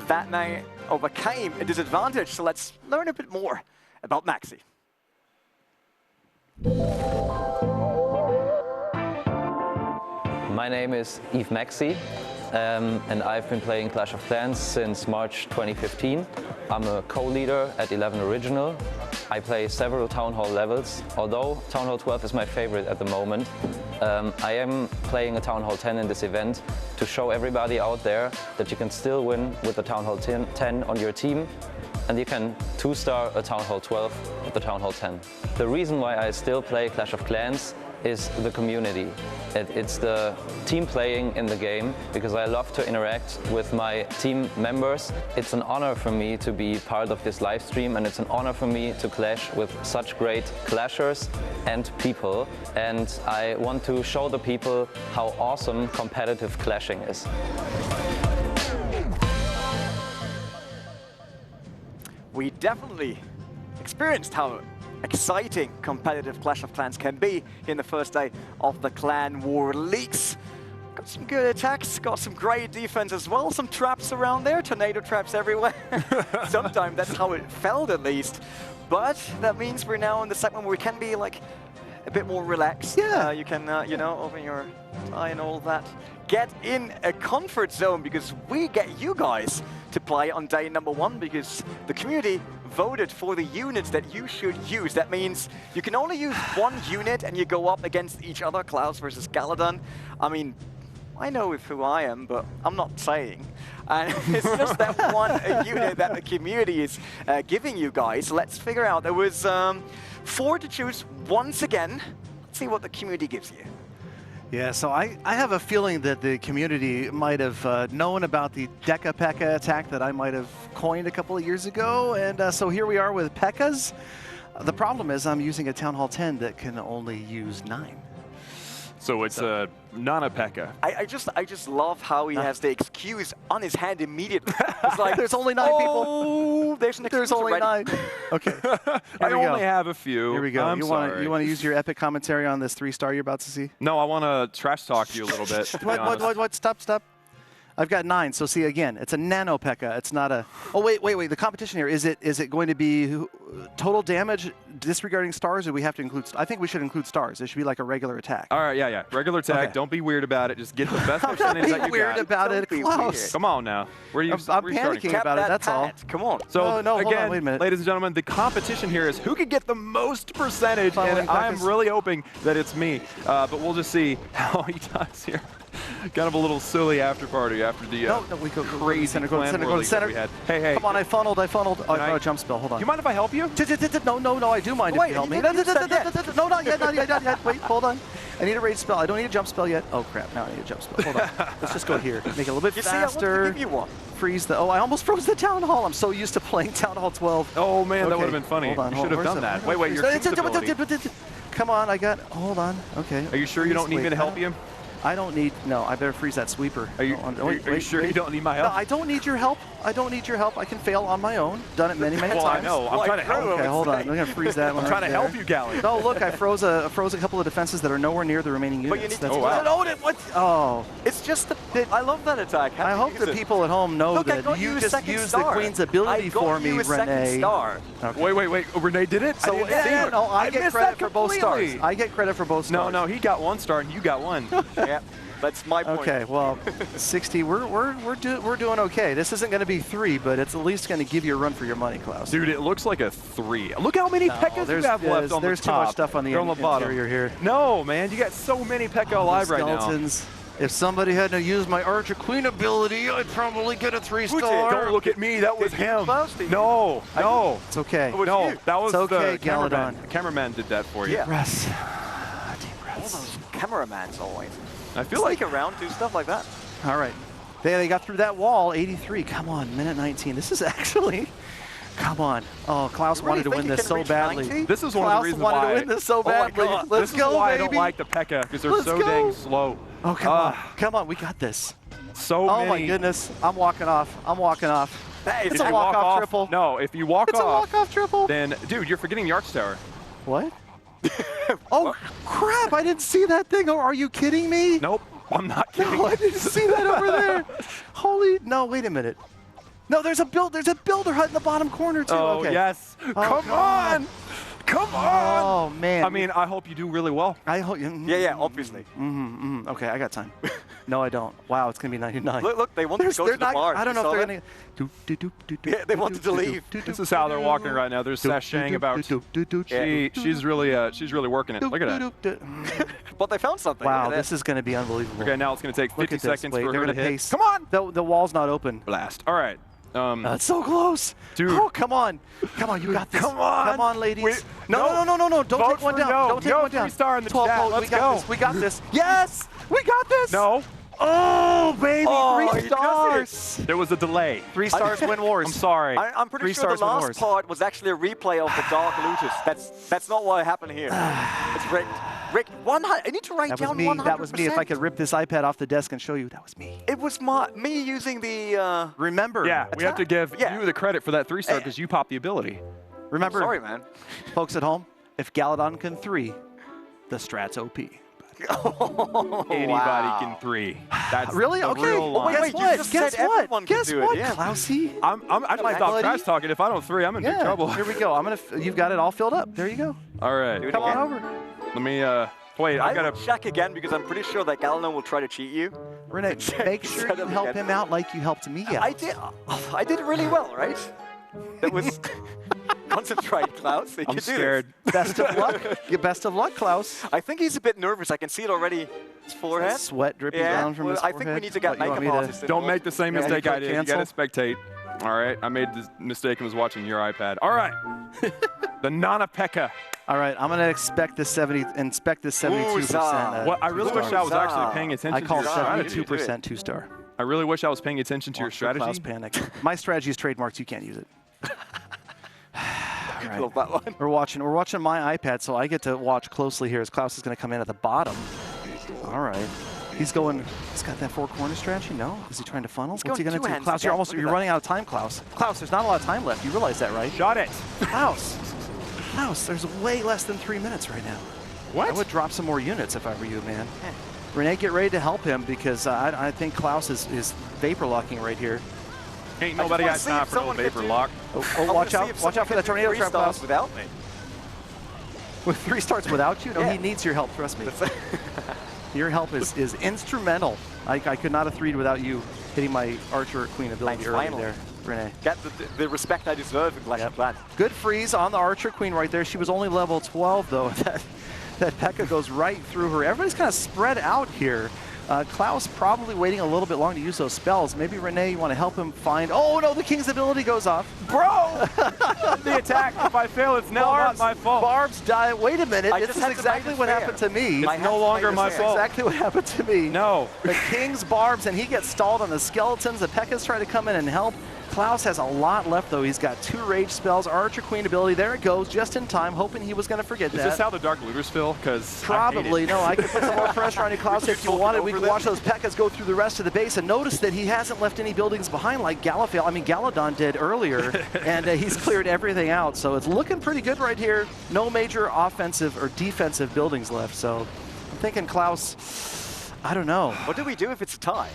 S1: That man overcame a disadvantage, so let's learn a bit more about Maxi.
S6: My name is Eve Maxi, and I've been playing Clash of Clans since March 2015. I'm a co-leader at 11 Original. I play several Town Hall levels, although Town Hall 12 is my favorite at the moment. I am playing a Town Hall 10 in this event to show everybody out there that you can still win with the Town Hall 10 on your team, and you can 2-star a Town Hall 12 with the Town Hall 10. The reason why I still play Clash of Clans is the community. It's the team playing in the game, because I love to interact with my team members. It's an honor for me to be part of this live stream, and it's an honor for me to clash with such great clashers and people. And I want to show the people how awesome competitive clashing is.
S1: We definitely experienced how exciting competitive Clash of Clans can be in the first day of the Clan War Leagues. got some good attacks, got some great defense as well, some traps around there, tornado traps everywhere. Sometimes that's how it felt at least. But that means we're now in the segment where we can be like a bit more relaxed.
S2: Yeah.
S1: You can, you know, open your eye and all that. Get in a comfort zone because we get you guys to play on day number 1 because the community voted for the units that you should use. That means you can only use 1 unit and you go up against each other, Klaus versus Galadon. I mean, I know who I am, but I'm not saying. And it's just that one unit that the community is giving you guys. Let's figure out. There was 4 to choose once again. Let's see what the community gives you.
S2: Yeah, so I have a feeling that the community might have known about the Deca P.E.K.K.A attack that I might have coined a couple of years ago, and so here we are with P.E.K.K.As. The problem is I'm using a Town Hall 10 that can only use 9.
S3: So it's a non-a-P.E.K.K.A.
S1: I just love how he has the excuse on his hand immediately. It's like,
S2: There's only 9 people.
S1: Oh, there's an excuse
S2: There's only
S1: already.
S2: 9. Okay.
S3: I
S2: Here we
S3: only
S2: go.
S3: have a few.
S2: Here we go.
S3: I'm
S2: You
S3: sorry.
S2: want to use your epic commentary on this 3-star you're about to see?
S3: No, I want to trash talk you a little bit. to be honest.
S2: What? Stop. I've got 9. So see again, it's a nano P.E.K.K.A. It's not a. Oh wait. The competition here is it going to be total damage disregarding stars, or we have to include? I think we should include stars. It should be like a regular attack.
S3: All right, yeah. Regular attack.
S2: Okay.
S3: Don't be weird about it. Just get the best
S2: I'm not
S3: percentage
S2: being
S3: that you
S2: weird
S3: got.
S2: about it,
S1: Don't be
S2: Klaus.
S1: weird.
S3: Come on now. Where are you?
S2: I'm
S3: where are you starting
S2: panicking
S3: from?
S2: about it.
S1: That
S2: That's all.
S1: pat. Come on.
S3: So
S2: No, hold on,
S3: again,
S2: wait a minute.
S3: ladies and gentlemen, the competition here is who can get the most percentage,
S2: Following
S3: and I'm
S2: P.E.K.K.A.s.
S3: really hoping that it's me. But we'll just see how he does here. Kind of a little silly after party after the
S2: No, we go
S3: crazy
S2: center, go to
S3: clan
S2: center,
S3: war
S2: go to
S3: league that
S2: center.
S3: we had. Hey.
S2: Come on, I funneled. Oh, I
S3: I-
S2: got a jump spell. Hold on.
S3: Do you mind if I help you?
S2: No, I do mind
S1: Wait,
S2: if you help
S1: you
S2: me.
S1: didn't use that yet.
S2: No, not yet. Wait, hold on. I need a rage spell. I don't need a jump spell yet. Oh, crap. Now I need a jump spell. Hold on. Let's just go here. Make it a little bit
S1: You see, I wanted to
S2: faster.
S1: give you one.
S2: Freeze the... Oh, I almost froze the Town Hall. I'm so used to playing Town Hall 12.
S3: Oh man, that
S2: Okay,
S3: would have been funny.
S2: hold on,
S3: You
S2: hold
S3: should have
S2: on.
S3: done that.
S2: Where's
S3: Wait, your
S2: It's-
S3: team's ability.
S2: Come on, I got... Hold on. Okay.
S3: Are you sure you don't need me to help you?
S2: I don't need... No, I better freeze that sweeper.
S3: Are you,
S2: Hold on.
S3: are you sure you don't need my help?
S2: No, I don't need your help. I can fail on my own. Done it many
S3: well, I
S2: times.
S3: know. I'm trying to help.
S2: Okay, hold on. I'm going to freeze that one
S3: I'm trying
S2: right
S3: to
S2: there.
S3: help you, Gally.
S2: No, look, I froze a couple of defenses that are nowhere near the remaining units.
S1: But you need to
S2: That's
S3: Oh,
S2: what-
S3: wow.
S2: What? Oh,
S1: It's just the. I love that attack. How
S2: I
S1: do you
S2: hope
S1: use
S2: the
S1: it?
S2: people at home know
S1: Look, I
S2: that
S1: got
S2: you
S1: a
S2: just
S1: second
S2: used
S1: star.
S2: the Queen's ability
S1: I got
S2: for me,
S1: you a second
S2: Renee.
S1: star.
S2: Okay.
S3: Wait. Oh, Renee did it?
S2: So
S3: I didn't see
S2: yeah,
S3: it.
S2: no, I get
S3: missed
S2: credit
S3: that
S2: for both stars.
S3: completely.
S2: I get credit for both stars.
S3: No, he got 1 star and you got 1.
S1: Yeah, that's my point.
S2: Okay, well, 60. We're doing okay. This isn't going to be 3, but it's at least going to give you a run for your money, Klaus.
S3: Dude, it looks like a 3. Look how many P.E.K.K.As you have left on the top.
S2: There's too much stuff on the
S3: They're on the bottom.
S2: interior here.
S3: No, man, you got so many P.E.K.K.A alive right now.
S2: Skeletons. If somebody had to use my Archer Queen ability, I'd probably get a 3-star.
S3: Don't look at me. That was
S1: Did you
S3: him.
S1: boast it?
S3: No.
S2: It's okay.
S1: was
S3: No,
S1: you.
S3: that was
S2: It's okay,
S3: the cameraman.
S2: Galadon.
S3: The cameraman did that for you.
S1: Yeah.
S2: Breaths. Deep
S1: All
S2: breaths.
S1: those cameramans always.
S3: I feel like
S1: Sneak around, do stuff like that.
S2: All right. They got through that wall, 83. Come on, minute 19. This is actually... Come on. Oh, Klaus
S1: You really
S2: wanted to
S1: think
S2: win
S1: you
S2: this
S1: can
S2: so
S1: reach
S2: badly.
S1: 90?
S3: this is one of
S2: Klaus
S3: the reasons
S2: wanted
S3: why
S2: to win this so
S1: Oh my
S2: badly.
S1: God.
S2: Let's
S3: this
S2: go,
S3: is why
S2: baby.
S3: I don't like the P.E.K.K.A because they're
S2: Let's
S3: so
S2: go.
S3: dang slow.
S2: Oh, come on. We got this.
S3: So
S2: Oh,
S3: many.
S2: my goodness. I'm walking off.
S1: Hey,
S2: It's
S3: If
S2: a
S3: you
S2: walk-off
S3: walk
S2: triple.
S3: No, if you walk
S2: It's a
S3: off,
S2: walk-off triple.
S3: then dude, you're forgetting the Arch Tower.
S2: What? Oh, crap. I didn't see that thing. Oh, are you kidding me?
S3: Nope, I'm not kidding.
S2: No, I didn't see that over there. Holy, no, wait a minute. No, there's a builder hut in the bottom corner too.
S3: Oh
S2: okay.
S3: yes. Come
S2: God.
S3: on. Come on.
S2: Oh man.
S3: I mean, I hope you do really well.
S2: I hope.
S1: Yeah, obviously.
S2: Okay, I got time. No, I don't. Wow, it's gonna be 99.
S1: Look, they wanted to go to the bar.
S2: I don't know
S1: You
S2: if
S1: saw
S2: they're
S1: that?
S2: gonna.
S1: Yeah, they wanted to leave.
S3: This is how they're walking right now. They're sashaying about. She's really working it. Look at that.
S1: But they found something.
S2: Wow,
S1: Look at
S2: this
S1: that.
S2: is gonna be unbelievable.
S3: Okay, now it's going to take
S2: Look
S3: 50
S2: at this.
S3: seconds
S2: Wait,
S3: for
S2: they're
S3: her to
S2: gonna
S3: hit.
S2: pace.
S3: Come on.
S2: The wall's not open.
S3: Blast. All right.
S2: That's so close.
S3: Dude.
S2: Oh, come on. You got this.
S3: Come on.
S2: Come on, ladies.
S3: Wait,
S2: No. Don't
S3: Vote
S2: take one
S3: for
S2: down.
S3: no.
S2: Don't take
S3: No,
S2: one down.
S3: 3-star in the
S2: 12
S3: chat.
S2: votes.
S3: Let's
S2: we got
S3: go.
S2: this. We got this. Yes, we got this.
S3: No.
S2: Oh, baby.
S1: Oh,
S2: 3
S1: he
S2: stars.
S3: There was a delay.
S2: 3 stars win wars.
S3: I'm sorry.
S1: I'm pretty
S2: 3
S1: sure the
S2: stars win
S1: last
S2: wars.
S1: part was actually a replay of the Dark Lotus. That's not what happened here. It's rigged. Rick, 100. I need to write
S2: That
S1: down
S2: was me.
S1: 100%.
S2: That was me. If I could rip this iPad off the desk and show you, that was me.
S1: It was me using the.
S2: Remember.
S3: Yeah, we have to give
S1: Yeah.
S3: you the credit for that 3-star because you popped the ability.
S2: Remember,
S1: Sorry, man.
S2: folks at home, if Galadon can 3, the strat's OP.
S3: Anybody can 3. That's
S2: Really?
S3: the
S2: Okay.
S3: real line.
S1: wait, you just said everyone can do it, yeah.
S2: Klausy?
S3: I just
S2: my
S3: stop
S2: buddy.
S3: trash talking. If I don't 3, I'm in big trouble.
S2: Here we go. You've got it all filled up. There you go.
S3: All right.
S2: Come on over.
S3: Let me, wait,
S1: I
S3: I gotta.
S1: will check again because I'm pretty sure that Galano will try to cheat you.
S2: Renee, make sure
S1: Set
S2: you
S1: up
S2: help
S1: again.
S2: him out like you helped me out.
S1: I did really well, right? That was concentrate, Klaus. You
S3: I'm
S1: can do
S3: scared.
S2: Best of luck. Best of luck, Klaus.
S1: this. I think he's a bit nervous. I can see it already. His forehead.
S2: Sweat dripping
S1: Yeah,
S2: down from
S1: well,
S2: his
S1: I
S2: forehead.
S1: think we need to get
S2: What, you want
S1: makeup
S2: me to-
S1: artists
S3: Don't
S1: involved.
S3: make the same
S2: Yeah,
S3: mistake
S2: you
S3: I did. You
S2: cancel?
S3: gotta spectate. All right, I made this mistake and was watching your iPad. All right, the Nana Pekka.
S2: All right, I'm gonna inspect this 72%.
S1: Ooh,
S3: What I really wish I was actually paying attention
S2: I call
S3: to your strategy.
S2: 72% 2-star.
S3: I really wish I was paying attention to your
S2: Watch for Klaus
S3: strategy.
S2: panic. My strategy is trademarked. You can't use it. All
S1: Love that one.
S2: We're watching my iPad, so I get to watch closely here as Klaus is going to come in at the bottom. All right. He's got that 4-corner strategy? No? Is he trying to funnel? What's he
S1: going
S2: going to do?
S1: two-hands
S2: Klaus,
S1: again. Look at
S2: you're
S1: that.
S2: running out of time, Klaus. Klaus, there's not a lot of time left. You realize that, right?
S3: Shot it.
S2: Klaus, there's way less than 3 minutes right now.
S3: What?
S2: I would drop some more units if I were you, man. Renee, get ready to help him because I think Klaus is vapor locking right here.
S3: Ain't nobody got
S1: wanna see
S3: time
S1: if
S3: for no
S1: someone could
S3: vapor
S1: do-
S3: lock.
S2: Oh, watch out for that tornado trap, Klaus.
S1: Without me.
S2: With 3 starts without you? No,
S1: Yeah.
S2: he needs your help, trust me. Your help is instrumental. I could not have 3'd without you hitting my Archer Queen ability
S1: Thanks,
S2: earlier
S1: finally.
S2: there, Renee.
S1: Get the respect I deserve in Clash of Clans.
S2: Good freeze on the Archer Queen right there. She was only level 12, though. That Pekka goes right through her. Everybody's kind of spread out here. Klaus probably waiting a little bit long to use those spells. Maybe Renee, you want to help him find... Oh, no, the King's ability goes off.
S3: Bro! The attack, if I fail, it's now not my fault.
S2: Barbs die. Wait a minute.
S1: I
S2: This
S1: just
S2: is
S1: had to
S2: exactly
S1: make it
S2: what
S1: fair.
S2: happened to me.
S1: I
S3: It's
S1: have
S3: no
S1: to
S3: longer
S1: make
S3: my
S1: this
S3: fault.
S2: Exactly what happened to me.
S3: No.
S2: The King's Barbs, and he gets stalled on the Skeletons. The Pekka's trying to come in and help. Klaus has a lot left, though. He's got 2 rage spells, Archer Queen ability. There it goes, just in time, hoping he was going to forget
S3: Is
S2: that.
S3: this how the Dark Looters feel? Because
S2: Probably. No, I could put some more pressure on you, Klaus, if you wanted. We
S1: over
S2: could
S1: them.
S2: watch those Pekkas go through the rest of the base and notice that he hasn't left any buildings behind like Galadon did earlier, and he's cleared everything out. So it's looking pretty good right here. No major offensive or defensive buildings left. So I'm thinking Klaus, I don't know.
S1: What do we do if it's a tie?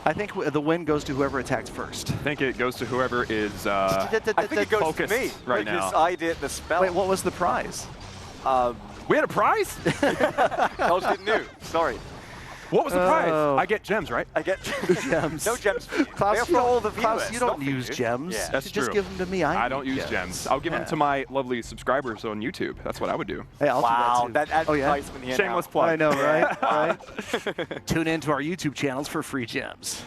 S2: I think the win goes to whoever attacks first.
S3: I think it goes to whoever is
S1: I think it goes to
S3: focused
S1: me
S3: right
S1: because
S3: now.
S1: I did the spell.
S2: Wait, what was the prize?
S3: We had a prize?
S1: I didn't know. Sorry.
S3: What was the prize?
S2: Oh.
S3: I get gems, right?
S1: I get
S2: Gems.
S1: no gems for you.
S2: Klaus,
S1: They're
S2: you
S1: for all the
S2: don't, Klaus,
S1: viewers,
S2: you don't
S1: not for
S2: use
S1: you.
S2: gems.
S1: Yeah.
S3: That's
S2: You just
S3: true.
S2: give them to me.
S3: I don't
S2: need
S3: use gems. I'll give them
S2: Yeah.
S3: to my lovely subscribers on YouTube. That's what I would do.
S2: Hey, I'll
S1: Wow,
S2: do
S1: that
S2: that too.
S1: advertisement here
S3: Shameless
S1: now.
S3: plug.
S2: I know, right? Right? Tune into our YouTube channels for free gems.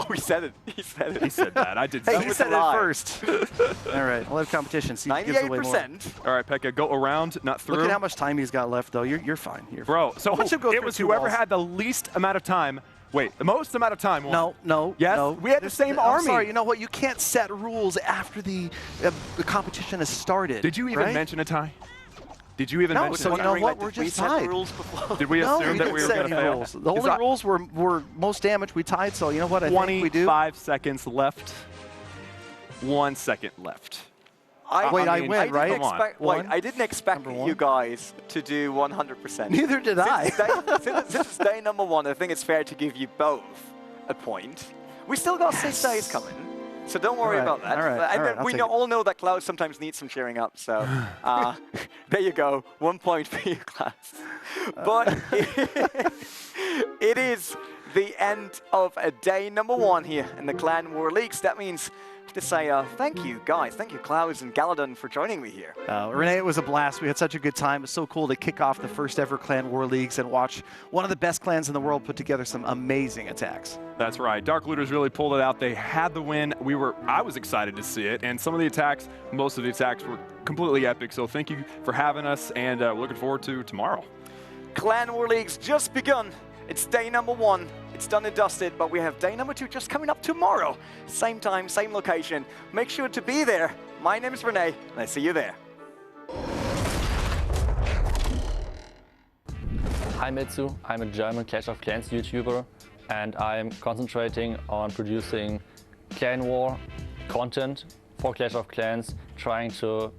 S1: Oh, he said it. He said it.
S3: He said that. I did
S2: Hey,
S3: say
S2: he
S1: was
S2: said
S1: a lie.
S2: it first. All right, we'll have competition. See who gives away more.
S1: 98%.
S3: All right, Pekka, go around, not through.
S2: Look at how much time he's got left, though. You're fine. You're
S3: Bro, so
S2: Watch him go
S3: it
S2: through
S3: was
S2: 2
S3: whoever
S2: walls.
S3: had the least amount of time. Wait, the most amount of time won.
S2: No.
S3: Yes,
S2: no.
S3: we had the same
S2: I'm
S3: army.
S2: sorry, you know what? You can't set rules after the competition has started.
S3: Did you even
S2: right?
S3: mention a tie? Did you even
S2: No,
S3: mention
S2: so
S3: a
S2: you
S3: tie?
S2: know
S1: Wondering,
S2: what?
S1: like,
S2: We're
S1: did we
S2: just
S1: set
S2: tied.
S1: the rules before?
S3: Did we
S2: No,
S3: assume that
S2: didn't
S3: we were
S2: set
S3: going to
S2: any
S3: fail?
S2: rules. The only rules were most damage. We tied, so you know what? I think we do.
S3: 25 seconds left. 1 second left.
S2: Wait, I
S3: mean,
S2: win, right?
S3: Come on.
S2: One.
S1: I didn't expect
S2: Number one.
S1: you guys to do 100%.
S2: Neither did I.
S1: Since it's day number 1, I think it's fair to give you both a point. We still got 6 days coming, so don't worry
S2: All right,
S1: about that.
S2: all right,
S1: And
S2: all right, I'll
S1: we
S2: take it.
S1: all know that Klaus sometimes needs some cheering up, so there you go. 1 point for you, Klaus. But it is the end of day number 1 here in the Clan War Leagues. That means to say thank you, guys. Thank you, Klaus and Galadon, for joining me here.
S2: Renee, it was a blast. We had such a good time. It's so cool to kick off the first ever Clan War Leagues and watch one of the best clans in the world put together some amazing attacks.
S3: That's right. Dark Looters really pulled it out. They had the win. I was excited to see it. And some of the attacks, most of the attacks were completely epic. So thank you for having us, and looking forward to tomorrow.
S1: Clan War Leagues just begun. It's day number 1. It's done and dusted, but we have day number 2 just coming up tomorrow. Same time, same location. Make sure to be there. My name is Renee, and I see you there.
S6: Hi Mitsu, I'm a German Clash of Clans YouTuber and I'm concentrating on producing Clan War content for Clash of Clans, trying to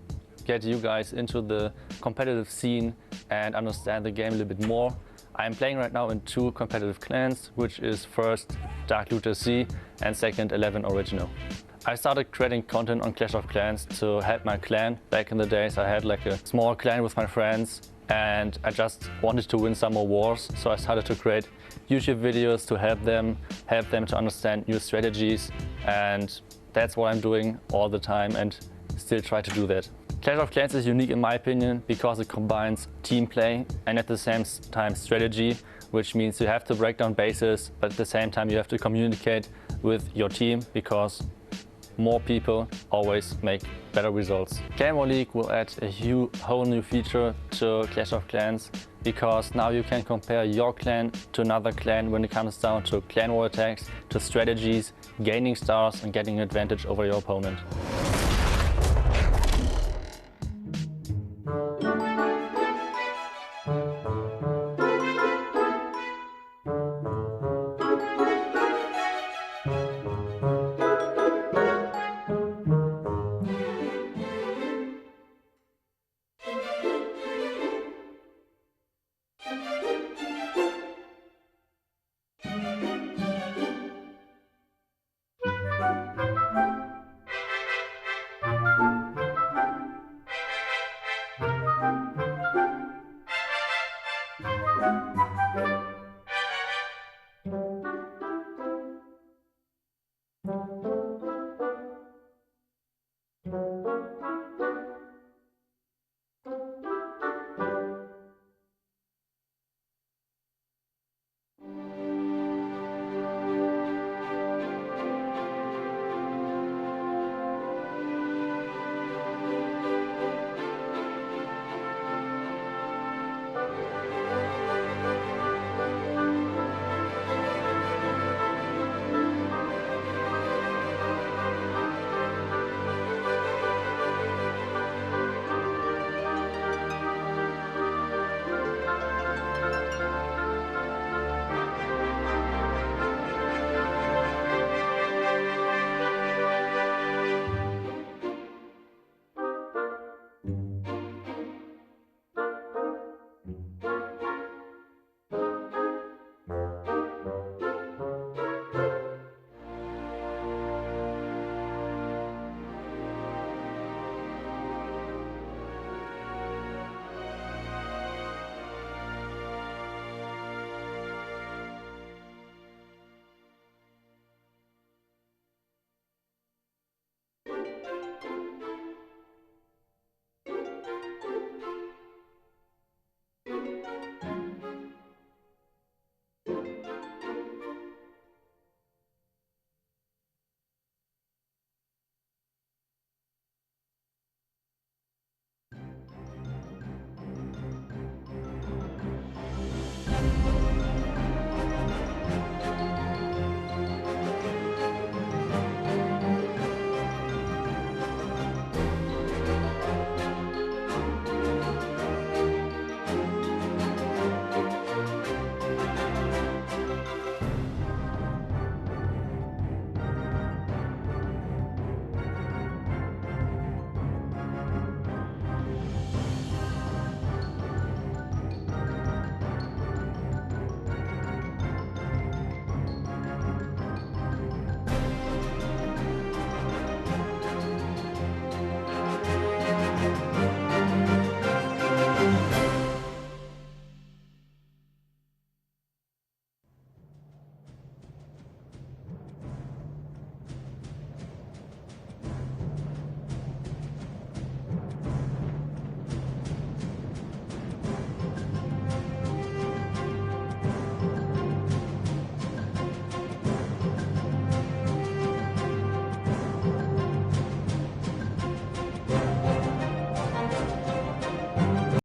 S6: get you guys into the competitive scene and understand the game a little bit more. I'm playing right now in 2 competitive clans, which is first Dark Looter C and second 11 Original. I started creating content on Clash of Clans to help my clan. Back in the days I had like a small clan with my friends and I just wanted to win some more wars, so I started to create YouTube videos to help them to understand new strategies, and that's what I'm doing all the time and still try to do that. Clash of Clans is unique in my opinion because it combines team play and at the same time strategy, which means you have to break down bases, but at the same time you have to communicate with your team because more people always make better results. Clan War League will add a whole new feature to Clash of Clans because now you can compare your clan to another clan when it comes down to clan war attacks, to strategies, gaining stars and getting an advantage over your opponent.